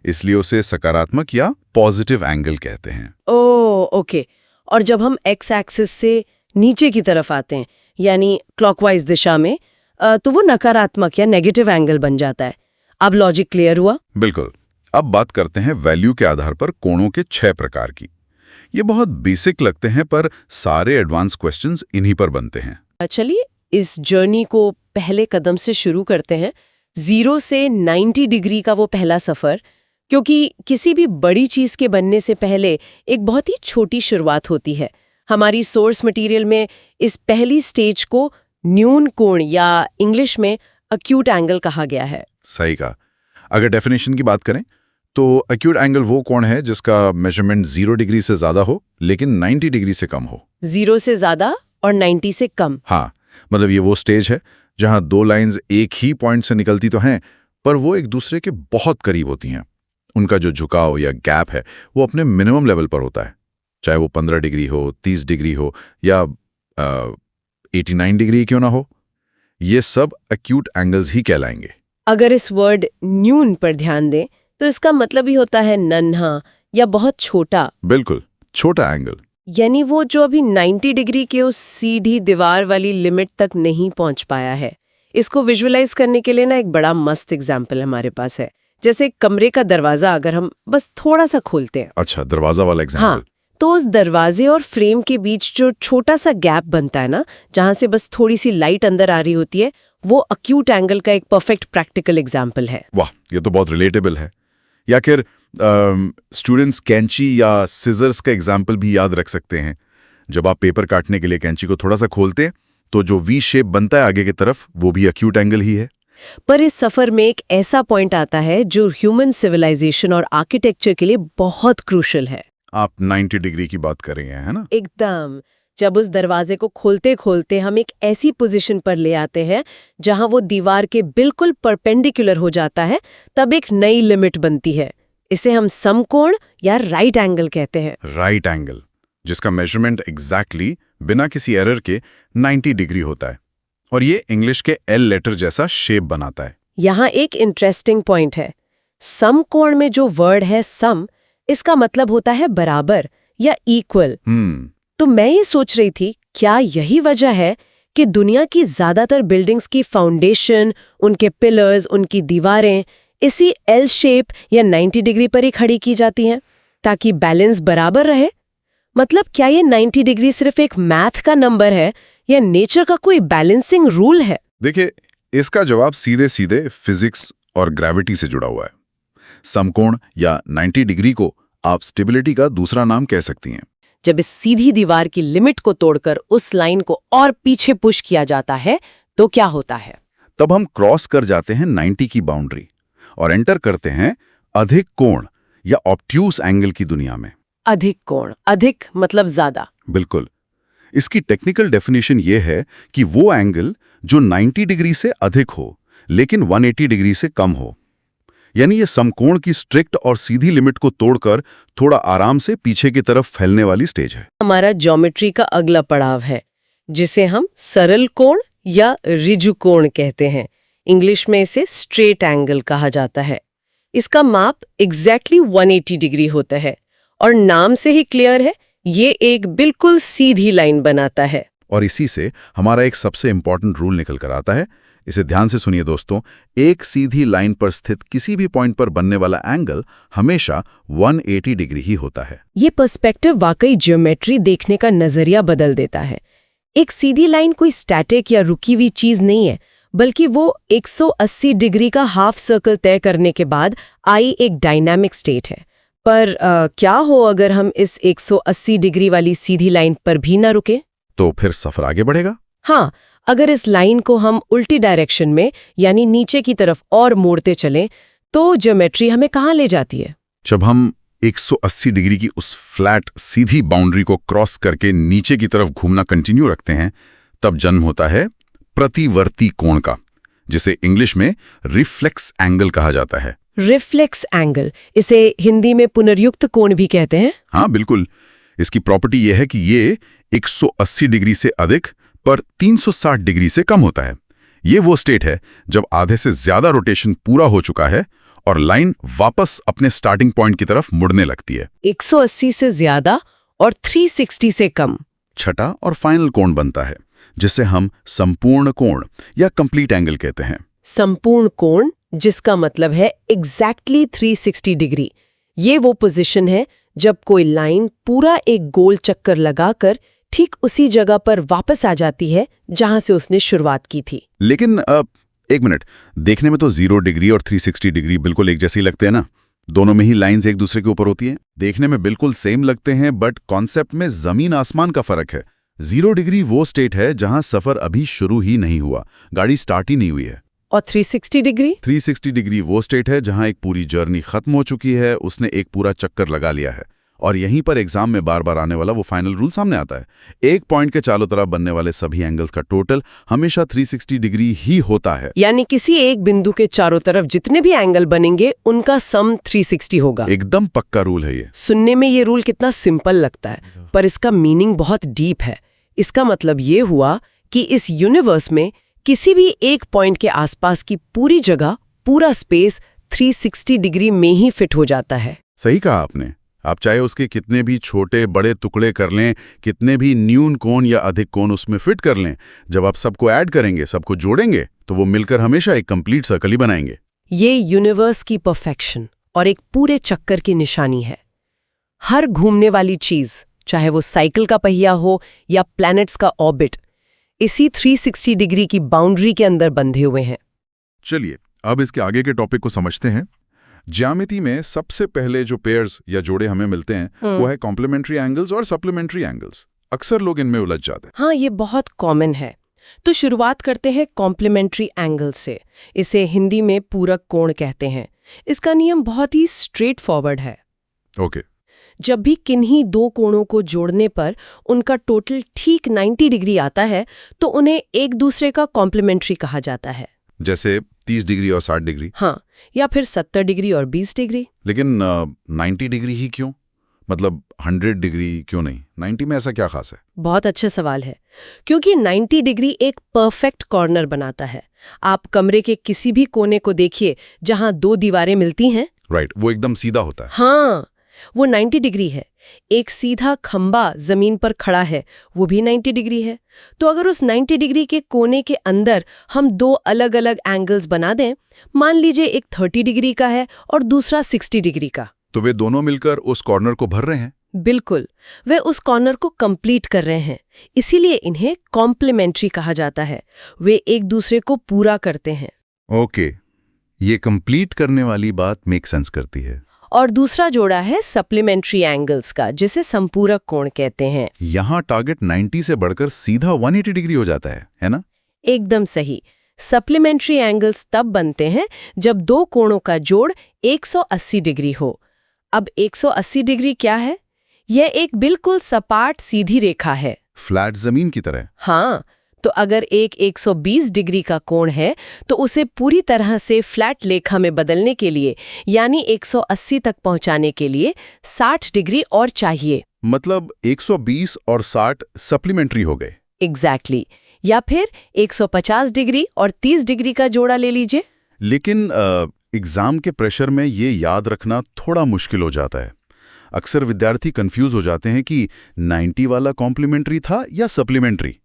इसलिए उसे सकारात्मक या पॉजिटिव एंगल कहते हैं। ओके। और जब हम एक्स एक्सिस से नीचे की तरफ आते हैं यानी क्लॉकवाइज दिशा में, तो वो नकारात्मक या नेगेटिव एंगल बन जाता है। अब लॉजिक क्लियर हुआ? बिल्कुल। अब बात करते हैं वैल्यू के आधार पर कोणों के 6 प्रकार की। ये बहुत बेसिक लगते हैं, पर सारे एडवांस क्वेश्चंस इन्हीं पर बनते हैं। चलिए इस जर्नी को पहले कदम से शुरू करते हैं। 0 से 90 डिग्री का वो पहला सफर, क्योंकि किसी भी बड़ी चीज के बनने से पहले एक बहुत ही छोटी शुरुआत होती है। हमारी सोर्स मटेरियल में इस पहली स्टेज को न्यून कोण या इंग्लिश में एक्यूट एंगल कहा गया है। सही कहा। अगर डेफिनेशन की बात करें तो एक्यूट एंगल वो कोण है जिसका मेजरमेंट 0 डिग्री से ज्यादा हो लेकिन 90 डिग्री से कम हो। 0 से ज्यादा और 90 से कम। हाँ, मतलब ये वो स्टेज है जहां दो लाइंस एक ही पॉइंट से निकलती तो हैं, पर वो एक दूसरे के बहुत करीब होती हैं। उनका जो झुकाव या गैप है वो अपने मिनिमम लेवल पर होता है, चाहे वो 15 डिग्री हो, 30 डिग्री हो या 89 डिग्री क्यों ना हो। ये सब एक्यूट एंगल्स ही कहलाएंगे। अगर इस वर्ड न्यून पर ध्यान दें तो इसका मतलब ही होता है नन्हा या बहुत छोटा। बिल्कुल, छोटा एंगल। यानी वो जो अभी 90 डिग्री के उस सीधी दीवार वाली लिमिट तक नहीं पहुंच पाया है। इसको विजुअलाइज करने के लिए ना एक बड़ा मस्त एग्जाम्पल हमारे पास है। जैसे कमरे का दरवाजा अगर हम बस थोड़ा सा खोलते हैं। अच्छा, दरवाजा वाला एग्जाम्पल। हाँ, तो उस दरवाजे और फ्रेम के बीच जो छोटा सा गैप बनता है ना, जहां से बस थोड़ी सी लाइट अंदर आ रही होती है, वो एक्यूट एंगल का एक परफेक्ट प्रैक्टिकल एग्जाम्पल है। वाह, ये तो बहुत रिलेटेबल है। या फिर स्टूडेंट्स कैंची या सिजर्स का एग्जाम्पल भी याद रख सकते हैं। जब आप पेपर काटने के लिए कैंची को थोड़ा सा खोलते हैं तो जो वी शेप बनता है आगे की तरफ, वो भी एक्यूट एंगल ही है। पर इस सफर में एक ऐसा पॉइंट आता है जो ह्यूमन सिविलाइजेशन और आर्किटेक्चर के लिए बहुत क्रूशल है। आप 90 डिग्री की बात कर रहे हैं, है ना? एकदम। जब उस दरवाजे को खोलते खोलते हम एक ऐसी पोजीशन पर ले आते हैं जहां वो दीवार के बिल्कुल परपेंडिकुलर हो जाता है, तब एक नई लिमिट बनती है। इसे हम समकोण या राइट एंगल कहते हैं। राइट एंगल, जिसका मेजरमेंट एग्जैक्टली बिना किसी एरर के 90 डिग्री होता है और ये इंग्लिश के एल लेटर जैसा शेप बनाता है। यहाँ एक इंटरेस्टिंग पॉइंट है। समकोण में जो वर्ड है सम, इसका मतलब होता है बराबर या इक्वल। तो मैं ये सोच रही थी, क्या यही वजह है कि दुनिया की ज्यादातर बिल्डिंग्स की फाउंडेशन, उनके पिलर्स, उनकी दीवारें इसी एल शेप या 90 डिग्री पर ही खड़ी की जाती हैं ताकि बैलेंस बराबर रहे? मतलब क्या ये 90 डिग्री सिर्फ एक मैथ का नंबर है या नेचर का कोई बैलेंसिंग रूल है? देखिए, इसका जवाब सीधे सीधे फिजिक्स और ग्रेविटी से जुड़ा हुआ है। समकोण या 90 डिग्री को आप स्टेबिलिटी का दूसरा नाम कह सकती हैं। जब इस सीधी दीवार की लिमिट को तोड़कर उस लाइन को और पीछे पुश किया जाता है तो क्या होता है? तब हम क्रॉस कर जाते हैं 90 की बाउंड्री और एंटर करते हैं अधिक कोण या ऑब्ट्यूस एंगल की दुनिया में। अधिक कोण, अधिक मतलब ज्यादा। बिल्कुल। इसकी टेक्निकल डेफिनेशन ये है कि वो एंगल जो 90 डिग्री से अधिक हो लेकिन 180 डिग्री से कम हो। यानी ये समकोण की स्ट्रिक्ट और सीधी लिमिट को तोड़कर थोड़ा आराम से पीछे की तरफ फैलने वाली स्टेज है। हमारा ज्योमेट्री का अगला पड़ाव है, जिसे हम सरल कोण या ऋजु कोण कहते हैं। इंग्लिश में इसे स्ट्रेट एंगल कहा जाता है। इसका माप एग्जैक्टली 180 डिग्री होता है और नाम से ही क्लियर है, ये एक बिल्कुल सीधी लाइन बनाता है। और इसी से हमारा एक सबसे इंपॉर्टेंट रूल निकल कर आता है। इसे ध्यान से सुनिए दोस्तों, एक सीधी लाइन पर स्थित किसी भी पॉइंट पर बनने वाला एंगल हमेशा 180 डिग्री ही होता है। ये पर्सपेक्टिव वाकई ज्योमेट्री देखने का नजरिया बदल देता है। एक सीधी लाइन कोई स्टैटिक या रुकी हुई चीज नहीं है, बल्कि वो 180 डिग्री का हाफ सर्कल तय करने के बाद आई एक डायनामिक स्टेट है। पर क्या हो अगर हम इस 180 डिग्री वाली सीधी लाइन पर भी ना रुके? तो फिर सफर आगे बढ़ेगा। हाँ, अगर इस लाइन को हम उल्टी डायरेक्शन में यानी नीचे की तरफ और मोड़ते चलें, तो ज्योमेट्री हमें कहाँ ले जाती है? जब हम 180 डिग्री की उस फ्लैट सीधी बाउंड्री को क्रॉस करके नीचे की तरफ घूमना कंटिन्यू रखते हैं, तब जन्म होता है प्रतिवर्ती कोण का, जिसे इंग्लिश में रिफ्लेक्स एंगल कहा जाता है। रिफ्लेक्स एंगल, इसे हिंदी में पुनर्युक्त कोण भी कहते हैं। हाँ बिल्कुल। इसकी प्रॉपर्टी यह है कि ये 180 डिग्री से अधिक पर 360 डिग्री से कम होता है। ये वो स्टेट है जब आधे से ज्यादा रोटेशन पूरा हो चुका है और लाइन वापस अपने स्टार्टिंग पॉइंट की तरफ मुड़ने लगती है। 180 से ज्यादा और 360 से कम। छठा और फाइनल कोण बनता है, जिसे हम संपूर्ण कोण या कंप्लीट एंगल कहते हैं। संपूर्ण कोण, जिसका मतलब है एग्जैक्टली 360 डिग्री। ये वो पोजीशन है जब कोई लाइन पूरा एक गोल चक्कर लगाकर ठीक उसी जगह पर वापस आ जाती है जहां से उसने शुरुआत की थी। लेकिन एक मिनट, देखने में तो 0 डिग्री और 360 डिग्री बिल्कुल एक जैसे ही लगते हैं ना? दोनों में ही लाइंस एक दूसरे के ऊपर होती हैं। देखने में बिल्कुल सेम लगते हैं, बट कॉन्सेप्ट में जमीन आसमान का फर्क है। 0 डिग्री वो स्टेट है जहां सफर अभी शुरू ही नहीं हुआ, गाड़ी स्टार्ट ही नहीं हुई है। और 360 डिग्री? 360 डिग्री वो स्टेट है जहां एक पूरी जर्नी खत्म हो चुकी है, उसने एक पूरा चक्कर लगा लिया है। और यहीं पर एग्जाम में बार बार आने वाला वो फाइनल रूल सामने आता है। एक पॉइंट के चारों तरफ बनने वाले सभी एंगल्स का टोटल हमेशा 360 डिग्री ही होता है। यानी किसी एक बिंदु के चारों तरफ जितने भी एंगल बनेंगे उनका सम 360 होगा। एकदम पक्का रूल है ये। सुनने में ये रूल कितना सिंपल लगता है, पर इसका मीनिंग बहुत डीप है। इसका मतलब ये हुआ कि इस यूनिवर्स में किसी भी एक पॉइंट के आसपास की पूरी जगह, पूरा स्पेस 360 डिग्री में ही फिट हो जाता है। सही कहा आपने। आप चाहे उसके कितने भी छोटे बड़े टुकड़े कर लें, कितने भी न्यून कोण या अधिक कोण उसमें फिट कर लें, जब आप सबको ऐड करेंगे, सबको जोड़ेंगे, तो वो मिलकर हमेशा एक कंप्लीट सर्कल ही बनाएंगे। ये यूनिवर्स की परफेक्शन और एक पूरे चक्कर की निशानी है। हर घूमने वाली चीज, चाहे वो साइकिल का पहिया हो या प्लैनेट्स का ऑर्बिट, इसी 360 डिग्री की बाउंड्री के अंदर बंधे हुए हैं। चलिए अब इसके आगे के टॉपिक को समझते हैं। ज्यामिति में सबसे पहले जो पेयर्स या जोड़े हमें मिलते हैं वो है कॉम्प्लीमेंट्री एंगल्स और सप्लीमेंट्री एंगल्स। अक्सर लोग इनमें उलझ जाते हैं। हाँ, ये बहुत कॉमन है। तो शुरुआत करते हैं कॉम्प्लीमेंट्री एंगल से। इसे हिंदी में पूरक कोण कहते हैं। इसका नियम बहुत ही स्ट्रेट फॉरवर्ड है। ओके। जब भी किन्हीं दो कोणों को जोड़ने पर उनका टोटल ठीक 90 डिग्री आता है, तो उन्हें एक दूसरे का कॉम्प्लीमेंट्री कहा जाता है। जैसे 30 डिग्री और 60 डिग्री। हाँ, या फिर 70 डिग्री और 20 डिग्री। लेकिन 90 डिग्री ही क्यों? मतलब 100 डिग्री क्यों नहीं? 90 में ऐसा क्या खास है? बहुत अच्छा सवाल है। क्योंकि 90 डिग्री एक परफेक्ट कॉर्नर बनाता है। आप कमरे के किसी भी कोने को देखिए जहां दो दीवारें मिलती हैं। राइट, वो एकदम सीधा होता है। हाँ, वो 90 डिग्री है। एक सीधा खंबा जमीन पर खड़ा है, वो भी 90 डिग्री है। तो अगर उस 90 डिग्री के कोने के अंदर हम दो अलग अलग एंगल्स बना दें, मान लीजिए एक 30 डिग्री का है और दूसरा 60 डिग्री का, तो वे दोनों मिलकर उस कॉर्नर को भर रहे हैं। बिल्कुल, वे उस कॉर्नर को कंप्लीट कर रहे हैं। इसीलिए इन्हें कॉम्प्लीमेंट्री कहा जाता है। वे एक दूसरे को पूरा करते हैं। ओके, ये कंप्लीट करने वाली बात मेक सेंस करती है। और दूसरा जोड़ा है सप्लीमेंट्री एंगल्स का, जिसे संपूरक कोण कहते हैं। यहाँ टारगेट 90 से बढ़कर सीधा 180 डिग्री हो जाता है ना? एकदम सही। सप्लीमेंट्री एंगल्स तब बनते हैं जब दो कोणों का जोड़ 180 डिग्री हो। अब 180 डिग्री क्या है? यह एक बिल्कुल सपाट सीधी रेखा है। फ्लैट जमीन की तरह। हाँ, तो अगर एक 120 डिग्री का कोण है तो उसे पूरी तरह से फ्लैट लेखा में बदलने के लिए यानी 180 तक पहुंचाने के लिए 60 डिग्री और चाहिए। मतलब 120 और 60 सप्लीमेंट्री हो गए। एग्जैक्टली या फिर 150 डिग्री और 30 डिग्री का जोड़ा ले लीजिए। लेकिन एग्जाम के प्रेशर में ये याद रखना थोड़ा मुश्किल हो जाता है। अक्सर विद्यार्थी कंफ्यूज हो जाते हैं कि 90 वाला कॉम्प्लीमेंट्री था या सप्लीमेंट्री।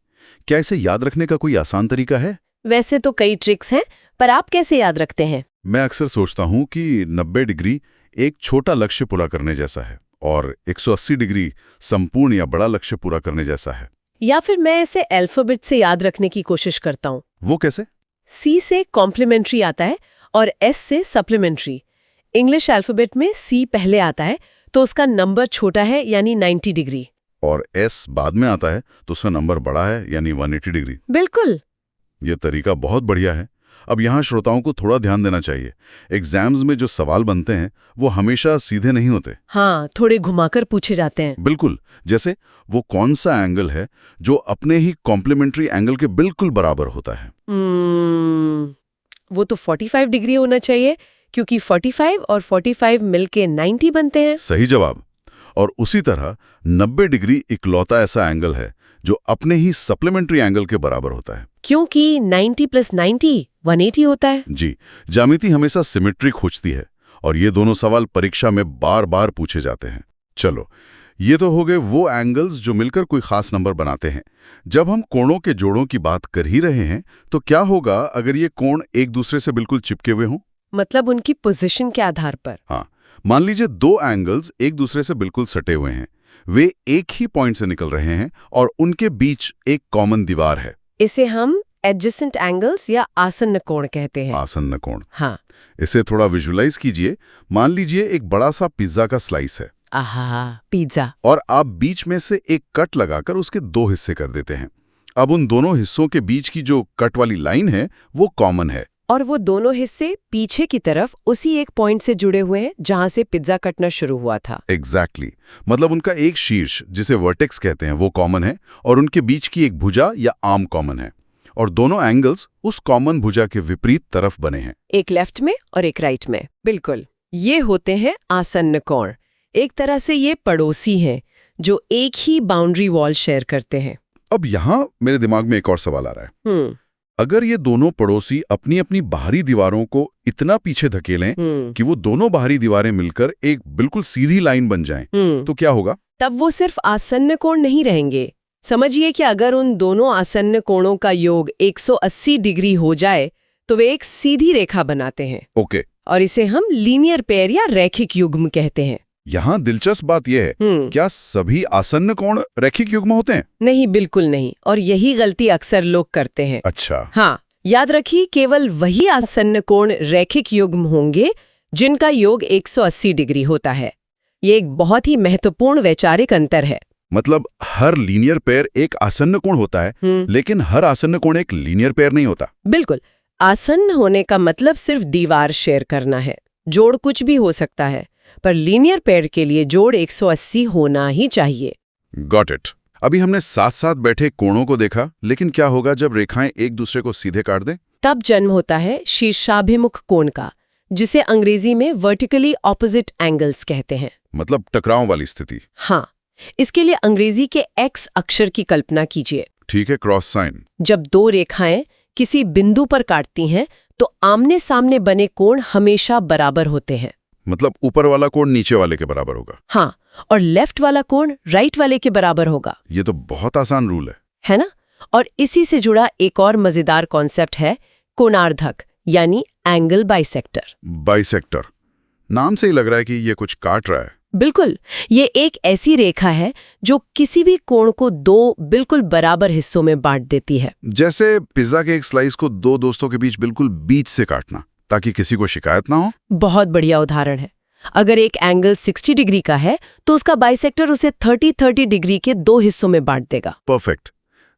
क्या इसे याद रखने का कोई आसान तरीका है? वैसे तो कई ट्रिक्स हैं, पर आप कैसे याद रखते हैं? मैं अक्सर सोचता हूँ कि 90 डिग्री एक छोटा लक्ष्य पूरा करने जैसा है और 180 डिग्री संपूर्ण या बड़ा लक्ष्य पूरा करने जैसा है। या फिर मैं इसे अल्फाबेट से याद रखने की कोशिश करता हूँ। वो कैसे? C से कॉम्प्लीमेंट्री आता है और S से सप्लीमेंट्री। इंग्लिश अल्फाबेट में C पहले आता है तो उसका नंबर छोटा है यानी 90 डिग्री, और S बाद में आता है तो उसका नंबर बड़ा है यानी 180 डिग्री। बिल्कुल। ये तरीका बहुत बढ़िया है। अब यहाँ श्रोताओं को थोड़ा ध्यान देना चाहिए। एग्जाम्स में जो सवाल बनते हैं वो हमेशा सीधे नहीं होते। हाँ, थोड़े घुमाकर पूछे जाते हैं। बिल्कुल, जैसे वो कौन सा एंगल है जो अपने ही कॉम्प्लीमेंट्री एंगल के बिल्कुल बराबर होता है। वो तो 45 डिग्री होना चाहिए क्योंकि 45 और 45 मिलके 90 बनते हैं। सही जवाब। और उसी तरह 90 डिग्री इकलौता ऐसा एंगल है जो अपने ही सप्लीमेंट्री एंगल के बराबर होता है, क्योंकि 90 + 90 180 होता है। जी, ज्यामिति हमेशा सिमेट्री खोजती है और ये दोनों सवाल परीक्षा में बार बार पूछे जाते हैं। चलो, ये तो हो गए वो एंगल्स जो मिलकर कोई खास नंबर बनाते हैं। जब हम कोणों के जोड़ों की बात कर ही रहे हैं तो क्या होगा अगर ये कोण एक दूसरे से बिल्कुल चिपके हुए हों? मतलब उनकी पोजीशन के आधार पर। हाँ, मान लीजिए दो एंगल्स एक दूसरे से बिल्कुल सटे हुए हैं। वे एक ही पॉइंट से निकल रहे हैं और उनके बीच एक कॉमन दीवार है। इसे हम एडजेसेंट एंगल्स या आसन्न कोण कहते हैं। आसन्न कोण। हाँ। इसे थोड़ा विजुलाइज कीजिए। मान लीजिए एक बड़ा सा पिज्जा का स्लाइस है। आहा, पिज्जा। और आप बीच में से एक कट लगाकर उसके दो हिस्से कर देते हैं। अब उन दोनों हिस्सों के बीच की जो कट वाली लाइन है वो कॉमन है। और वो दोनों हिस्से पीछे की तरफ उसी एक पॉइंट से जुड़े हुए हैं जहां से पिज्जा कटना शुरू हुआ था। एग्जैक्टली। मतलब उनका एक शीर्ष जिसे वर्टेक्स कहते हैं वो कॉमन है और उनके बीच की एक भुजा या आर्म कॉमन है और दोनों एंगल्स उस कॉमन भुजा के विपरीत तरफ बने हैं, एक लेफ्ट में और एक राइट में। बिल्कुल, ये होते हैं आसन्न कोण। एक तरह से ये पड़ोसी हैं जो एक ही बाउंड्री वॉल शेयर करते हैं। अब यहाँ मेरे दिमाग में एक और सवाल आ रहा है। अगर ये दोनों पड़ोसी अपनी अपनी बाहरी दीवारों को इतना पीछे धकेलें कि वो दोनों बाहरी दीवारें मिलकर एक बिल्कुल सीधी लाइन बन जाएं, तो क्या होगा? तब वो सिर्फ आसन्न कोण नहीं रहेंगे। समझिए कि अगर उन दोनों आसन्न कोणों का योग 180 डिग्री हो जाए तो वे एक सीधी रेखा बनाते हैं। ओके। और इसे हम लीनियर पेयर या रैखिक युग्म कहते हैं। यहाँ दिलचस्प बात यह है, क्या सभी आसन्न कोण रैखिक युग्म होते हैं? नहीं, बिल्कुल नहीं। और यही गलती अक्सर लोग करते हैं। अच्छा। हाँ, याद रखिए केवल वही आसन्न कोण रैखिक युग्म होंगे जिनका योग 180 डिग्री होता है। ये एक बहुत ही महत्वपूर्ण वैचारिक अंतर है। मतलब हर लीनियर पेयर एक आसन्न कोण होता है, लेकिन हर आसन्न कोण एक लीनियर पेयर नहीं होता। बिल्कुल। आसन्न होने का मतलब सिर्फ दीवार शेयर करना है। जोड़ कुछ भी हो सकता है, पर लीनियर पेयर के लिए जोड़ 180 होना ही चाहिए। Got it. अभी हमने साथ साथ बैठे कोणों को देखा, लेकिन क्या होगा जब रेखाएं एक दूसरे को सीधे काट दें? तब जन्म होता है शीर्षाभिमुख कोण का, जिसे अंग्रेजी में वर्टिकली ऑपोजिट एंगल्स कहते हैं। मतलब टकराव वाली स्थिति। हाँ, इसके लिए अंग्रेजी के एक्स अक्षर की कल्पना कीजिए। ठीक है, क्रॉस साइन। जब दो रेखाएं किसी बिंदु पर काटती हैं तो आमने सामने बने कोण हमेशा बराबर होते हैं। मतलब ऊपर वाला कोण नीचे वाले के बराबर होगा। हाँ, और लेफ्ट वाला कोण राइट वाले के बराबर होगा। ये तो बहुत आसान रूल है ना? और इसी से जुड़ा एक और मजेदार कॉन्सेप्ट है कोणार्धक, यानी एंगल बाइसेक्टर। बाइसेक्टर, नाम से ही लग रहा है कि ये कुछ काट रहा है। बिल्कुल, ये एक ऐसी रेखा है जो किसी भी कोण को दो बिल्कुल बराबर हिस्सों में बांट देती है। जैसे पिज्जा के एक स्लाइस को दो दोस्तों के बीच बिल्कुल बीच से काटना, ताकि किसी को शिकायत ना हो। बहुत बढ़िया उदाहरण है। अगर एक एंगल 60 डिग्री का है तो उसका बाइसेक्टर उसे 30 डिग्री के दो हिस्सों में बांट देगा। परफेक्ट।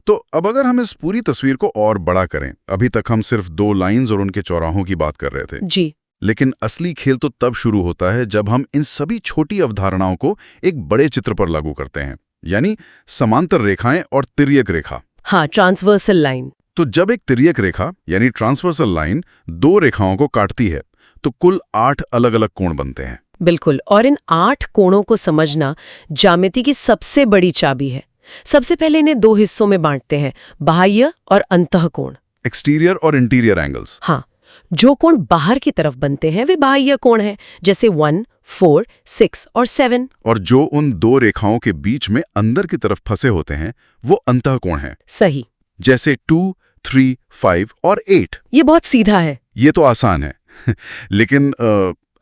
तो अब अगर हम इस पूरी तस्वीर को और बड़ा करें, अभी तक हम सिर्फ दो लाइंस और उनके चौराहों की बात कर रहे थे जी, लेकिन असली खेल तो तब शुरू होता है जब हम इन सभी छोटी अवधारणाओं को एक बड़े चित्र पर लागू करते हैं। यानी समांतर रेखाएं और तिर्यक रेखा। हाँ, ट्रांसवर्सल लाइन। तो जब एक तिर्यक रेखा यानी ट्रांसवर्सल लाइन दो रेखाओं को काटती है तो कुल 8 अलग-अलग कोण बनते हैं। बिल्कुल, और इन 8 कोणों को समझना ज्यामिति की सबसे बड़ी चाबी है। सबसे पहले इन्हें 2 हिस्सों में बांटते हैं, बाह्य और अंतःकोण। एक्सटीरियर और इंटीरियर एंगल्स। हाँ, जो कोण बाहर की तरफ बनते हैं वे बाह्य कोण हैं, जैसे 1, 4, 6 और 7। और जो उन दो रेखाओं के बीच में अंदर की तरफ फंसे होते हैं वो अंतःकोण हैं, सही। जैसे 2, 3, 5 और 8। ये बहुत सीधा है। ये तो आसान है लेकिन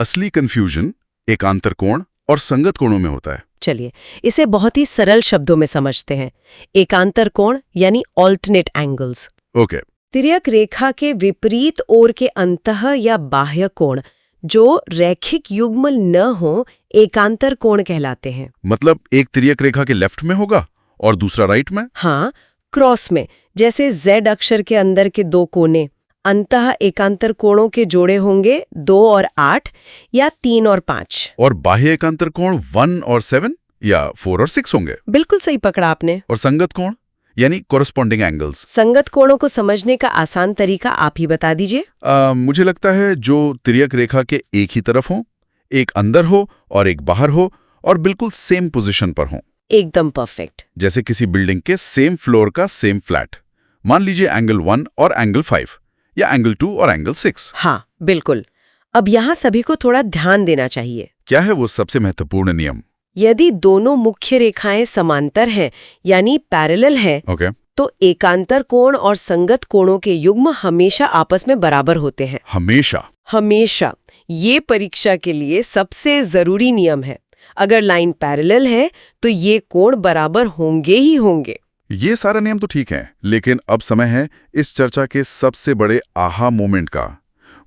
असली कंफ्यूजन एकांतर कोण और संगत कोणों में होता है। चलिए इसे बहुत ही सरल शब्दों में समझते हैं। एकांतर कोण यानी ऑल्टरनेट एंगल्स। ओके। तिर्यक रेखा के विपरीत ओर के अंतः या बाह्य कोण जो रैखिक युग्मल न हो, एकांतर कोण कहलाते हैं। मतलब एक तिर्यक रेखा के लेफ्ट में होगा और दूसरा राइट में। हाँ, क्रॉस में, जैसे Z अक्षर के अंदर के 2 कोने अंतः एकांतर कोणों के जोड़े होंगे 2 और 8 या 3 और 5। और बाह्य एकांतर कोण 1 और 7 या 4 और 6 होंगे। बिल्कुल सही पकड़ा आपने। और संगत कोण यानी कोरस्पॉन्डिंग एंगल्स। संगत कोणों को समझने का आसान तरीका आप ही बता दीजिए। मुझे लगता है जो तिर्यक रेखा के एक ही तरफ हो, एक अंदर हो और एक बाहर हो और बिल्कुल सेम पोजीशन पर हो। एकदम परफेक्ट। जैसे किसी बिल्डिंग के सेम फ्लोर का सेम फ्लैट। मान लीजिए एंगल 1 और एंगल 5 या एंगल 2 और एंगल 6। हाँ, बिल्कुल। अब यहाँ सभी को थोड़ा ध्यान देना चाहिए। क्या है वो सबसे महत्वपूर्ण नियम? यदि दोनों मुख्य रेखाएं समांतर हैं यानी पैरेलल हैं, ओके। तो एकांतर कोण और संगत कोणों के युग्म हमेशा आपस में बराबर होते हैं। हमेशा? हमेशा। ये परीक्षा के लिए सबसे जरूरी नियम है। अगर लाइन पैरेलल है तो ये कोण बराबर होंगे ही होंगे। ये सारा नियम तो ठीक है, लेकिन अब समय है इस चर्चा के सबसे बड़े आहा मोमेंट का।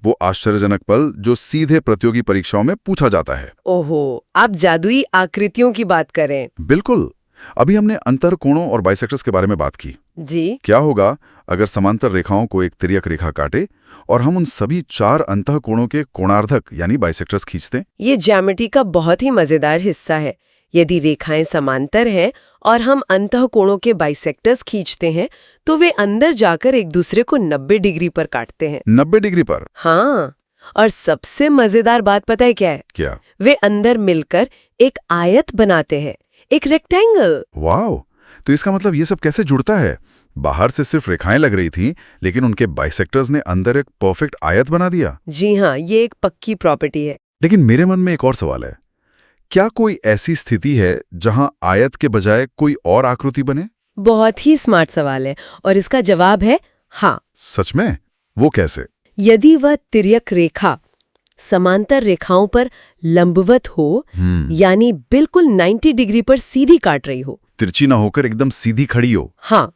वो आश्चर्यजनक पल जो सीधे प्रतियोगी परीक्षाओं में पूछा जाता है। ओहो, आप जादुई आकृतियों की बात करें। बिल्कुल। अभी हमने अंतर कोणों और बाइसेक्टर्स के बारे में बात की। जी। क्या होगा अगर समांतर रेखाओं को एक तिर्यक रेखा काटे और हम उन सभी 4 अंतः कोणों के कोणार्धक यानी बाइसेक्टर्स खींचते? ये ज्यामिति का बहुत ही मजेदार हिस्सा है। यदि रेखाएं समांतर हैं और हम अंतः कोणों के बाइसेक्टर्स खींचते हैं तो वे अंदर जाकर एक दूसरे को 90 डिग्री पर काटते हैं। 90 डिग्री पर? हाँ, और सबसे मजेदार बात पता है क्या है? क्या? वे अंदर मिलकर एक आयत बनाते हैं, एक रेक्टेंगल। वाओ! तो इसका मतलब ये सब कैसे जुड़ता है? बाहर से सिर्फ रेखाएं लग रही थीं, लेकिन उनके बाइसेक्टर्स ने अंदर एक परफेक्ट आयत बना दिया। जी हाँ, ये एक पक्की प्रॉपर्टी है। लेकिन मेरे मन में एक और सवाल है। क्या कोई ऐसी स्थिति है जहां आयत के बजाय कोई और आकृति बने? बहुत ही स्मार्ट सवाल है और इसका जवाब है हाँ। सच में? वो कैसे? यदि वह तिर्यक रेखा समांतर रेखाओं पर लंबवत हो, यानी बिल्कुल 90 डिग्री पर सीधी काट रही हो, तिरछी ना होकर एकदम सीधी खड़ी हो। हाँ,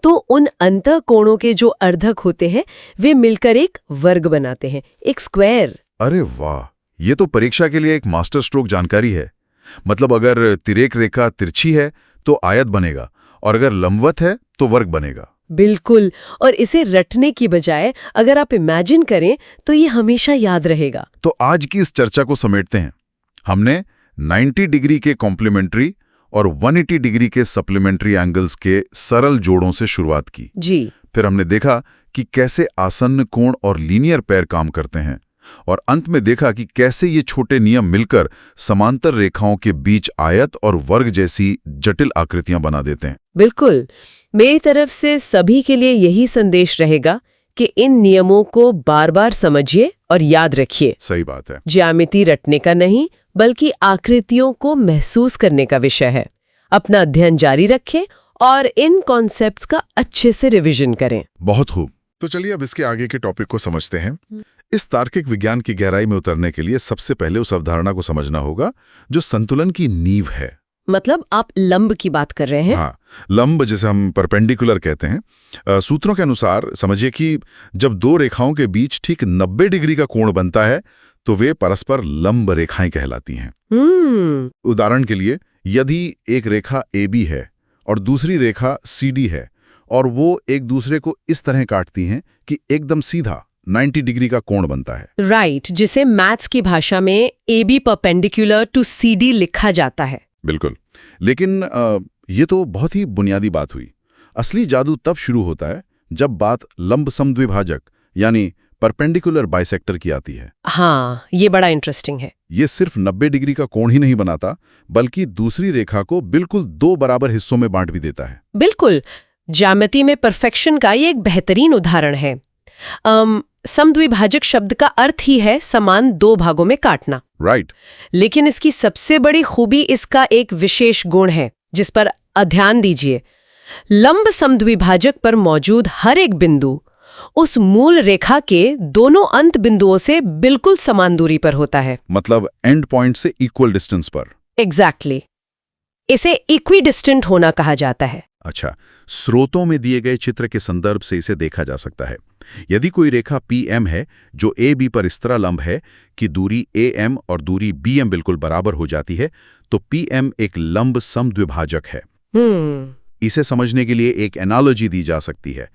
तो उन अंतः कोणों के जो अर्धक होते हैं वे मिलकर एक वर्ग बनाते हैं, एक स्क्वायर। अरे वाह, ये तो परीक्षा के लिए एक मास्टर स्ट्रोक जानकारी है। मतलब अगर तिर्यक रेखा तिरछी है तो आयत बनेगा और अगर लंबवत है तो वर्ग बनेगा। बिल्कुल, और इसे रटने की बजाय अगर आप इमेजिन करें तो ये हमेशा याद रहेगा। तो आज की इस चर्चा को समेटते हैं। हमने 90 डिग्री के कॉम्प्लीमेंट्री और 180 डिग्री के सप्लीमेंट्री एंगल्स के सरल जोड़ों से शुरुआत की। जी। फिर हमने देखा कि कैसे आसन्न कोण और लीनियर पैर काम करते हैं और अंत में देखा कि कैसे ये छोटे नियम मिलकर समांतर रेखाओं के बीच आयत और वर्ग जैसी जटिल आकृतियां बना देते हैं। बिल्कुल, मेरी तरफ से सभी के लिए यही संदेश रहेगा कि इन नियमों को बार बार समझिए और याद रखिए। सही बात है। ज्यामिति रटने का नहीं बल्कि आकृतियों को महसूस करने का विषय है। अपना अध्ययन जारी रखें और इन कॉन्सेप्ट्स का अच्छे से रिवीजन करें। बहुत खूब। तो चलिए अब इसके आगे के टॉपिक को समझते हैं। इस तार्किक विज्ञान की गहराई में उतरने के लिए सबसे पहले उस अवधारणा को समझना होगा जो संतुलन की नींव है। मतलब आप लंब की बात कर रहे हैं? हाँ, लंब जिसे हम परपेंडिकुलर कहते हैं। सूत्रों के अनुसार समझिए कि जब दो रेखाओं के बीच ठीक 90 डिग्री का कोण बनता है तो वे परस्पर लंब रेखाएं कहलाती हैं। उदाहरण के लिए यदि एक रेखा AB है और दूसरी रेखा CD है और वो एक दूसरे को इस तरह काटती हैं कि एकदम सीधा 90 डिग्री का कोण बनता है। राइट, जिसे मैथ्स की भाषा में AB परपेंडिकुलर टू CD लिखा जाता है। बिल्कुल। लेकिन ये तो बहुत ही बुनियादी बात हुई। असली जादू तब शुरू होता है जब बात लंब समद्विभाजक यानी परपेंडिकुलर बाइसेक्टर की आती है। हाँ, ये बड़ा इंटरेस्टिंग है। ये सिर्फ 90 डिग्री का कोण ही नहीं बनाता, बल्कि दूसरी रेखा को बिल्कुल 2 बराबर हिस्सों में बांट भी देता है। बिल्कुल, ज्यामिति में परफेक्शन का ये एक बेहतरीन उदाहरण है। समद्विभाजक शब्द का अर्थ ही है समान 2 भागों में काटना। राइट। लेकिन इसकी सबसे बड़ी खूबी इसका एक विशेष गुण है जिस पर ध्यान दीजिए। लंब समद्विभाजक पर मौजूद हर एक बिंदु उस मूल रेखा के दोनों अंत बिंदुओं से बिल्कुल समान दूरी पर होता है। मतलब एंड पॉइंट से इक्वल डिस्टेंस पर। एग्जैक्टली। इसे इक्विडिस्टेंट होना कहा जाता है। अच्छा, स्रोतों में दिए गए चित्र के संदर्भ से इसे देखा जा सकता है। यदि कोई रेखा PM है जो AB पर इस तरह लंब है कि दूरी AM और दूरी BM बिल्कुल बराबर हो जाती है, तो PM एक लंब समद्विभाजक है। इसे समझने के लिए एक एनालॉजी दी जा सकती है।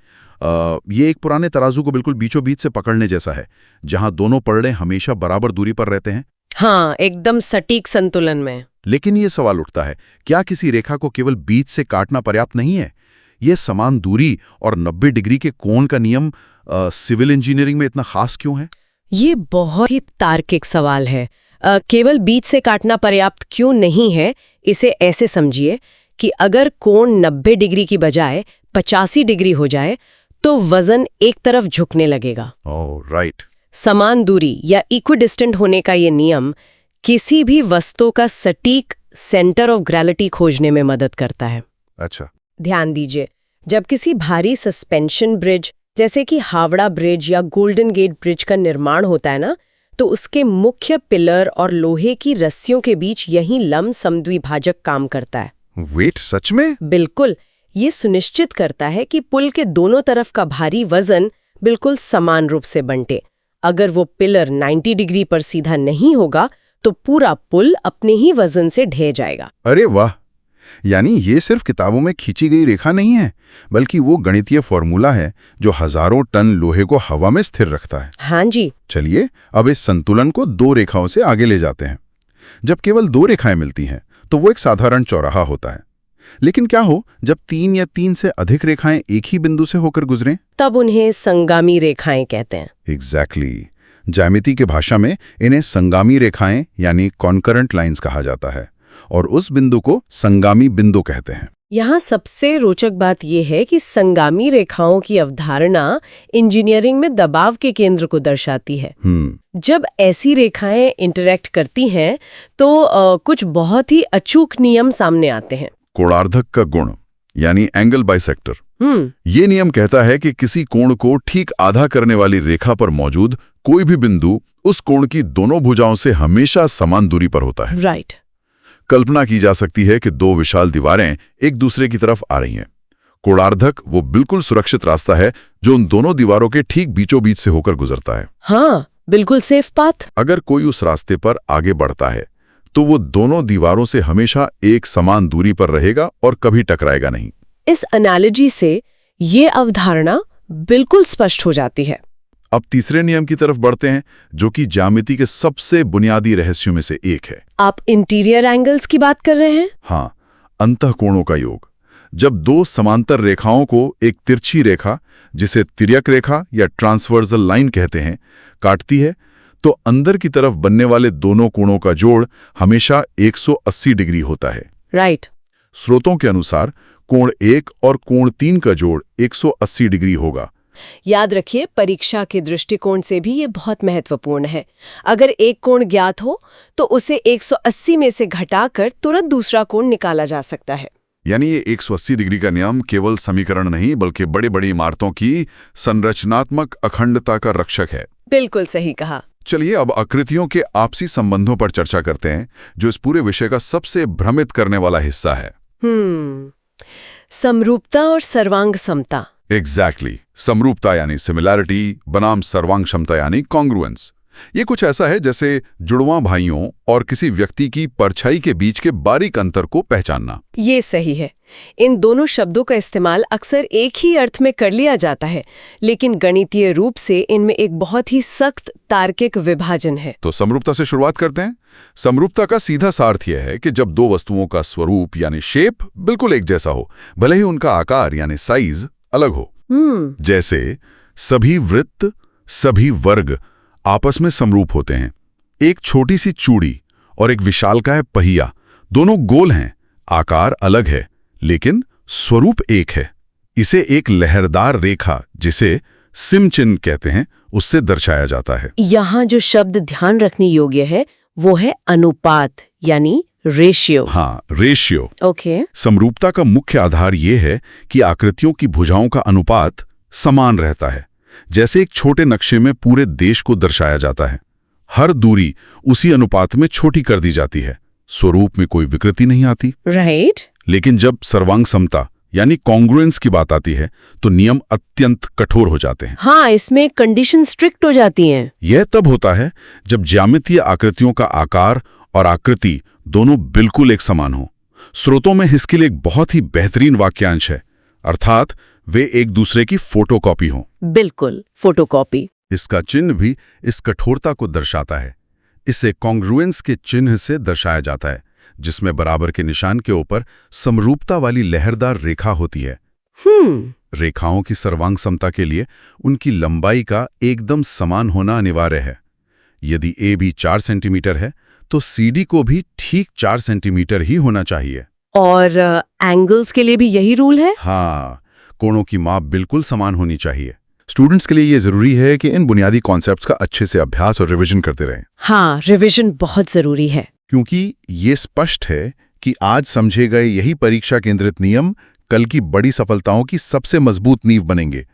ये एक पुराने तराजू को बिल्कुल बीचों बीच से पकड़ने जैसा है, जहां दोनों पलड़े हमेशा बराबर दूरी पर रहते हैं। हाँ, एकदम सटीक संतुलन में। लेकिन ये सवाल उठता है, क्या किसी रेखा को केवल बीच से काटना पर्याप्त नहीं है? ये समान दूरी और 90 डिग्री के कोण का नियम सिविल इंजीनियरिंग में इतना खास क्यों है? ये बहुत ही तार्किक सवाल है। केवल बीच से काटना पर्याप्त क्यों नहीं है, इसे ऐसे समझिए कि अगर कोण 90 डिग्री की बजाय 85 डिग्री हो जाए तो वजन एक तरफ झुकने लगेगा। ओह, राइट। समान दूरी या इक्विडिस्टेंट होने का ये नियम किसी भी वस्तु का सटीक सेंटर ऑफ ग्रेविटी खोजने में मदद करता है। अच्छा। ध्यान दीजिए, जब किसी भारी सस्पेंशन ब्रिज जैसे कि हावड़ा ब्रिज या गोल्डन गेट ब्रिज का निर्माण होता है ना, तो उसके मुख्य पिलर और लोहे की रस्सियों के बीच यही लंब समद्विभाजक काम करता है। वेट, सच में? बिल्कुल। ये सुनिश्चित करता है कि पुल के दोनों तरफ का भारी वजन बिल्कुल समान रूप से बंटे। अगर वो पिलर 90 डिग्री पर सीधा नहीं होगा तो पूरा पुल अपने ही वजन से ढह जाएगा। अरे वाह! यानी ये सिर्फ किताबों में खींची गई रेखा नहीं है, बल्कि वो गणितीय फॉर्मूला है जो हजारों टन लोहे को हवा में स्थिर रखता है। हाँ जी। चलिए अब इस संतुलन को 2 रेखाओं से आगे ले जाते हैं। जब केवल 2 रेखाएं मिलती हैं तो वो एक साधारण चौराहा होता है। लेकिन क्या हो जब 3 या 3 से अधिक रेखाएं एक ही बिंदु से होकर गुजरें? तब उन्हें संगामी रेखाएं कहते हैं। एग्जैक्टली। ज्यामिति की भाषा में इन्हें संगामी रेखाएं यानी कॉन्करेंट लाइंस कहा जाता है और उस बिंदु को संगामी बिंदु कहते हैं। यहाँ सबसे रोचक बात यह है कि संगामी रेखाओं की अवधारणा इंजीनियरिंग में दबाव के केंद्र को दर्शाती है। जब ऐसी रेखाएं इंटरैक्ट करती हैं तो कुछ बहुत ही अचूक नियम सामने आते हैं। कोणार्धक का गुण यानी एंगल बाइसेक्टर। ये नियम कहता है कि किसी कोण को ठीक आधा करने वाली रेखा पर मौजूद कोई भी बिंदु उस कोण की दोनों भुजाओं से हमेशा समान दूरी पर होता है। राइट। कल्पना की जा सकती है कि 2 विशाल दीवारें एक दूसरे की तरफ आ रही हैं। कोणार्धक वो बिल्कुल सुरक्षित रास्ता है जो उन दोनों दीवारों के ठीक बीचों बीच से होकर गुजरता है। हाँ, बिल्कुल सेफ पाथ। अगर कोई उस रास्ते पर आगे बढ़ता है तो वो दोनों दीवारों से हमेशा एक समान दूरी पर रहेगा और कभी टकराएगा नहीं। इस एनालॉजी से ये अवधारणा बिल्कुल स्पष्ट हो जाती है। अब तीसरे नियम की तरफ बढ़ते हैं जो कि ज्यामिति के सबसे बुनियादी रहस्यों में से एक है। आप इंटीरियर एंगल्स की बात कर रहे हैं? हाँ, अंतःकोणों का योग। जब 2 समांतर रेखाओं को एक तिरछी रेखा, जिसे तिर्यक रेखा या ट्रांसवर्सल लाइन कहते हैं, काटती है तो अंदर की तरफ बनने वाले दोनों कोणों का जोड़ हमेशा 180 डिग्री होता है। राइट। स्रोतों के अनुसार कोण 1 और कोण 3 का जोड़ 180 डिग्री होगा। याद रखिए, परीक्षा के दृष्टिकोण से भी ये बहुत महत्वपूर्ण है। अगर एक कोण ज्ञात हो तो उसे 180 में से घटाकर तुरंत दूसरा कोण निकाला जा सकता है। यानी ये 180 डिग्री का नियम केवल समीकरण नहीं बल्कि बड़ी बड़ी इमारतों की संरचनात्मक अखंडता का रक्षक है। बिल्कुल सही कहा। चलिए अब आकृतियों के आपसी संबंधों पर चर्चा करते हैं जो इस पूरे विषय का सबसे भ्रमित करने वाला हिस्सा है। समरूपता और सर्वांग समता। एग्जैक्टली। समरूपता यानी सिमिलैरिटी बनाम सर्वांग क्षमता यानी कॉन्ग्रुएंस। ये कुछ ऐसा है जैसे जुड़वां भाइयों और किसी व्यक्ति की परछाई के बीच के बारीक अंतर को पहचानना। ये सही है। इन दोनों शब्दों का इस्तेमाल अक्सर एक ही अर्थ में कर लिया जाता है, लेकिन गणितीय रूप से इनमें एक बहुत ही सख्त तार्किक विभाजन है। तो समरूपता से शुरुआत करते हैं। समरूपता का सीधा सा अर्थ यह है कि जब दो वस्तुओं का स्वरूप यानी शेप बिल्कुल एक जैसा हो, भले ही उनका आकार यानी साइज अलग हो। जैसे सभी वृत्त, सभी वर्ग आपस में समरूप होते हैं। एक छोटी सी चूड़ी और एक विशालकाय पहिया दोनों गोल हैं, आकार अलग है लेकिन स्वरूप एक है। इसे एक लहरदार रेखा, जिसे सिम चिन्ह कहते हैं, उससे दर्शाया जाता है। यहाँ जो शब्द ध्यान रखने योग्य है वो है अनुपात यानी रेशियो। हाँ, रेशियो। ओके। समरूपता का मुख्य आधार यह है कि आकृतियों की भुजाओं का अनुपात समान रहता है। जैसे एक छोटे नक्शे में पूरे देश को दर्शाया जाता है, हर दूरी उसी अनुपात में छोटी कर दी जाती है, स्वरूप में कोई विकृति नहीं आती। राइट। लेकिन जब सर्वांग समता यानी कॉन्ग्रुएंस की बात आती है तो नियम अत्यंत कठोर हो जाते हैं। हाँ, इसमें कंडीशन स्ट्रिक्ट हो जाती हैं। यह तब होता है जब ज्यामितीय आकृतियों का आकार और आकृति दोनों बिल्कुल एक समान हो। स्रोतों में इसके लिए एक बहुत ही बेहतरीन वाक्यांश है, अर्थात वे एक दूसरे की फोटोकॉपी हों। बिल्कुल, फोटोकॉपी। इसका चिन्ह भी इस कठोरता को दर्शाता है। इसे कॉन्ग्रुएंस के चिन्ह से दर्शाया जाता है, जिसमें बराबर के निशान के ऊपर समरूपता वाली लहरदार रेखा होती है। रेखाओं की सर्वांग समता के लिए उनकी लंबाई का एकदम समान होना अनिवार्य है। यदि AB 4 सेंटीमीटर है तो CD को भी ठीक 4 सेंटीमीटर ही होना चाहिए। और एंगल्स के लिए भी यही रूल है? हाँ, कोणों की माप बिल्कुल समान होनी चाहिए। स्टूडेंट्स के लिए ये जरूरी है कि इन बुनियादी कॉन्सेप्ट्स का अच्छे से अभ्यास और रिवीजन करते रहें। हाँ, रिवीजन बहुत जरूरी है, क्योंकि ये स्पष्ट है कि आज समझे गए यही परीक्षा केंद्रित नियम कल की बड़ी सफलताओं की सबसे मजबूत नींव बनेंगे।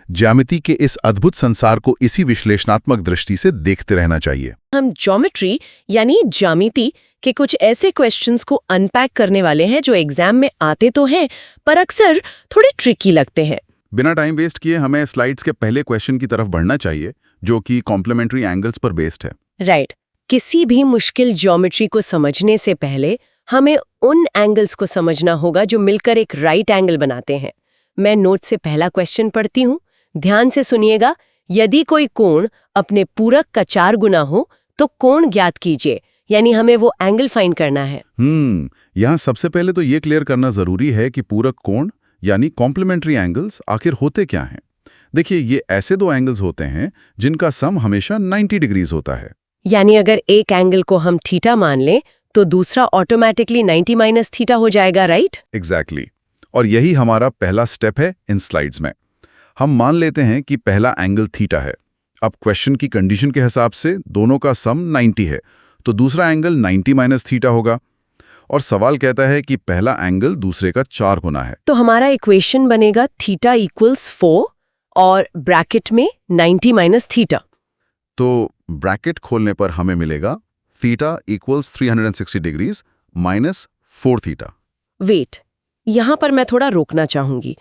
ज्यामिति के इस अद्भुत संसार को इसी विश्लेषणात्मक दृष्टि से देखते रहना चाहिए। हम ज्योमेट्री यानी ज्यामिति के कुछ ऐसे क्वेश्चंस को अनपैक करने वाले हैं जो एग्जाम में आते तो हैं पर अक्सर थोड़े ट्रिकी लगते हैं। बिना टाइम वेस्ट किए हमें स्लाइड्स के पहले क्वेश्चन की तरफ बढ़ना चाहिए, जो कि कॉम्प्लीमेंट्री एंगल्स पर बेस्ड है। राइट। किसी भी मुश्किल ज्योमेट्री को समझने से पहले हमें उन एंगल्स को समझना होगा जो मिलकर एक राइट एंगल बनाते हैं। मैं नोट से पहला क्वेश्चन पढ़ती हूँ, ध्यान से सुनिएगा। यदि कोई कोण अपने पूरक का 4 गुना हो तो कोण ज्ञात कीजिए, यानी हमें वो एंगल फाइंड करना है। यहाँ सबसे पहले तो ये क्लियर करना जरूरी है कि पूरक कोण यानी कॉम्प्लीमेंट्री एंगल्स आखिर होते क्या हैं। देखिए, ये ऐसे दो एंगल्स होते हैं जिनका सम हमेशा 90 डिग्रीज होता है। यानी अगर एक एंगल को हम थीटा मान लें तो दूसरा ऑटोमेटिकली 90 माइनस थीटा हो जाएगा, राइट? एग्जैक्टली। और यही हमारा पहला स्टेप है इन स्लाइड्स में। हम मान लेते हैं कि पहला एंगल थीटा है। अब क्वेश्चन की कंडीशन के हिसाब से दोनों का सम 90 है, तो दूसरा एंगल 90 माइनस थीटा होगा। और सवाल कहता है कि पहला एंगल दूसरे का 4 गुना है। तो हमारा इक्वेशन बनेगा थीटा इक्वल्स 4 और ब्रैकेट में 90 माइनस थीटा। तो ब्रैकेट खोलने पर हमें मिलेगा theta equals 360 degrees minus 4 theta. Wait, यहाँ पर मैं थोड़ा रोकना चाहूंगी।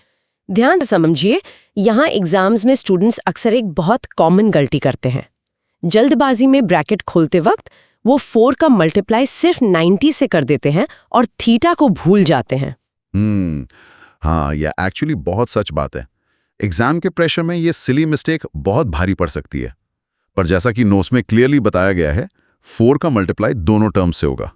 ध्यान से समझिए, यहाँ एग्जाम्स में स्टूडेंट्स अक्सर एक बहुत कॉमन गलती करते हैं। जल्दबाजी में ब्रैकेट खोलते वक्त वो 4 का मल्टीप्लाई सिर्फ 90 से कर देते हैं और थीटा को भूल जाते हैं। हाँ, यह एक्चुअली बहुत सच बात है। एग्जाम के प्रेशर में ये सिली मिस्टेक बहुत भारी पड़ सकती है। पर जैसा कि नोट्स में क्लियरली बताया गया है, 4 का मल्टीप्लाई दोनों टर्म्स से होगा।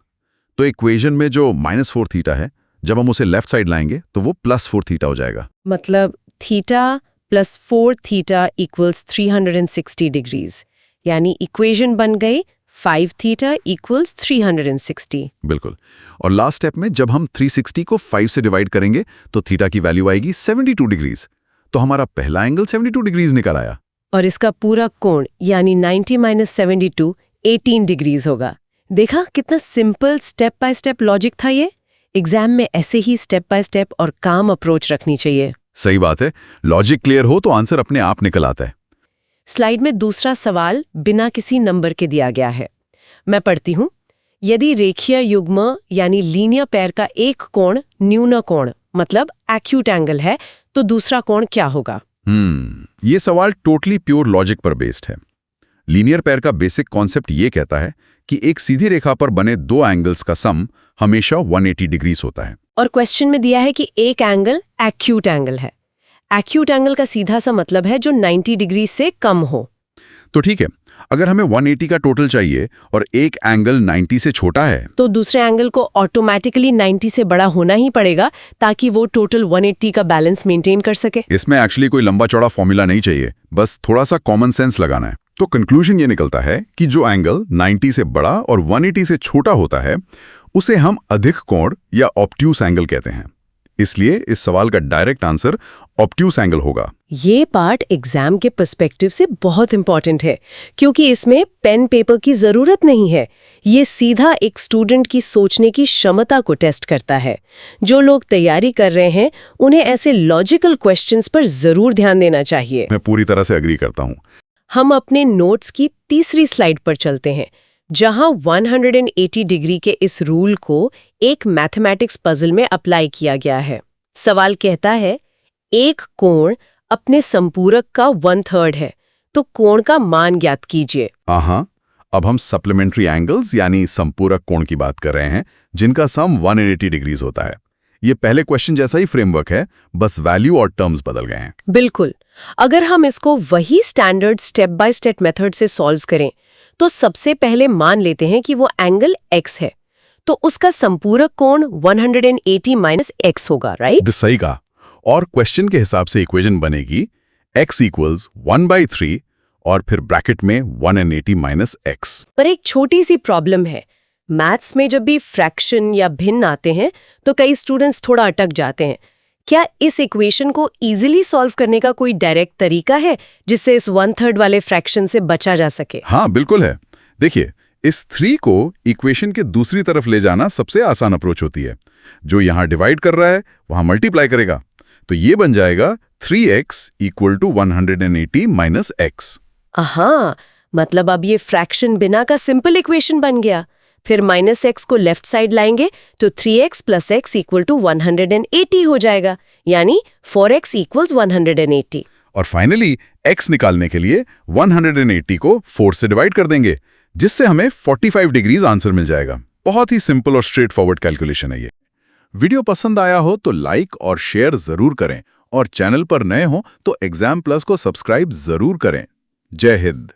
तो इक्वेशन में जो -4 थीटा है, जब हम उसे लेफ्ट साइड लाएंगे तो वो +4 थीटा हो जाएगा। मतलब theta plus 4 theta equals 360 degrees, यानी इक्वेशन बन गई 5 थीटा इक्वल्स 360। बिल्कुल। और लास्ट स्टेप में जब हम 360 को 5 से डिवाइड करेंगे तो थीटा की वैल्यू आएगी 72 डिग्रीज। तो हमारा पहला एंगल 72 डिग्रीज निकल आया। और इसका पूरा कोण यानी 90 माइनस 72 18 डिग्रीज होगा। देखा कितना simple step by step logic था ये। एग्जाम में ऐसे ही स्टेप बाय स्टेप और काम अप्रोच रखनी चाहिए। सही बात है, लॉजिक क्लियर हो तो आंसर अपने आप निकल आता है। स्लाइड में दूसरा सवाल बिना किसी नंबर के दिया गया है। मैं पढ़ती हूँ। यदि रेखीय युग्म यानी लीनियर पेयर का एक कोण न्यून कोण मतलब एक्यूट एंगल है तो दूसरा कोण क्या होगा? ये सवाल टोटली प्योर लॉजिक पर बेस्ड है। लीनियर पेयर का बेसिक कॉन्सेप्ट ये कहता है कि एक सीधी रेखा पर बने दो एंगल्स का सम हमेशा 180 डिग्रीज होता है। और क्वेश्चन में दिया है कि एक एंगल एक्यूट एंगल है। एक्यूट एंगल का सीधा सा मतलब है जो 90 डिग्री से कम हो। तो ठीक है, अगर हमें 180 का टोटल चाहिए और एक एंगल 90 से छोटा है, तो दूसरे एंगल को ऑटोमेटिकली 90 से बड़ा होना ही पड़ेगा ताकि वो टोटल 180 का बैलेंस मेंटेन कर सके। इसमें एक्चुअली कोई लंबा चौड़ा फॉर्मूला नहीं चाहिए, बस थोड़ा सा कॉमन सेंस लगाना है। तो कंक्लूजन ये निकलता है कि जो एंगल 90 से बड़ा और 180 से छोटा होता है उसे हम अधिक कोण या ऑब्ट्यूस एंगल कहते हैं। इसलिए इस सवाल का डायरेक्ट आंसर ऑब्ट्यूस एंगल होगा। ये पार्ट एग्जाम के पर्सपेक्टिव से बहुत इंपॉर्टेंट है क्योंकि इसमें पेन पेपर की जरूरत नहीं है। ये सीधा एक स्टूडेंट की सोचने की क्षमता को टेस्ट करता है। जो लोग तैयारी कर रहे हैं उन्हें ऐसे लॉजिकल क्वेश्चंस पर जरूर ध्यान देना चाहिए। मैं पूरी तरह से एग्री करता हूँ। हम अपने नोट्स की तीसरी स्लाइड पर चलते हैं जहां 180 डिग्री के इस रूल को एक मैथमेटिक्स पजल में अप्लाई किया गया है। सवाल कहता है एक कोण अपने संपूरक का 1/3 है, तो कोण का मान ज्ञात कीजिए। हाँ, अब हम सप्लीमेंट्री एंगल्स यानी संपूरक कोण की बात कर रहे हैं जिनका सम 180 डिग्रीज होता है। ये पहले क्वेश्चन जैसा ही फ्रेमवर्क है, बस वैल्यू और टर्म्स बदल गए हैं। बिल्कुल। अगर हम इसको वही standard step by step method से सॉल्व करें तो सबसे पहले मान लेते हैं कि वो एंगल x है, तो उसका संपूरक कोण 180 - x होगा, राइट? सही कहा। और क्वेश्चन के हिसाब से इक्वेशन बनेगी x = 1/3 और फिर ब्रैकेट में 180 - x। पर एक छोटी सी प्रॉब्लम है। मैथ्स में जब भी फ्रैक्शन या भिन्न आते हैं तो कई स्टूडेंट्स थोड़ा अटक जाते हैं। क्या इस इक्वेशन को इजीली सॉल्व करने का कोई डायरेक्ट तरीका है जिससे इस 1/3 वाले फ्रैक्शन से बचा जा सके? हाँ, बिल्कुल है। देखिए, इस 3 को इक्वेशन के दूसरी तरफ ले जाना सबसे आसान अप्रोच होती है। जो यहाँ डिवाइड कर रहा है वहाँ मल्टीप्लाई करेगा, तो ये बन जाएगा 3x = 180 - x। हाँ, मतलब अब ये फ्रैक्शन बिना का सिंपल इक्वेशन बन गया। फिर -x को लेफ्ट साइड लाएंगे तो 3x + x = 180 हो जाएगा, यानी 4x = 180। और फाइनली x निकालने के लिए 180 को 4 से डिवाइड कर देंगे, जिससे हमें 45 डिग्रीज आंसर मिल जाएगा। बहुत ही सिंपल और स्ट्रेट फॉरवर्ड कैलकुलेशन है ये। वीडियो पसंद आया हो तो लाइक और शेयर जरूर करें और चैनल पर नए हो तो एग्जाम प्लस को सब्सक्राइब जरूर करें। जय हिंद।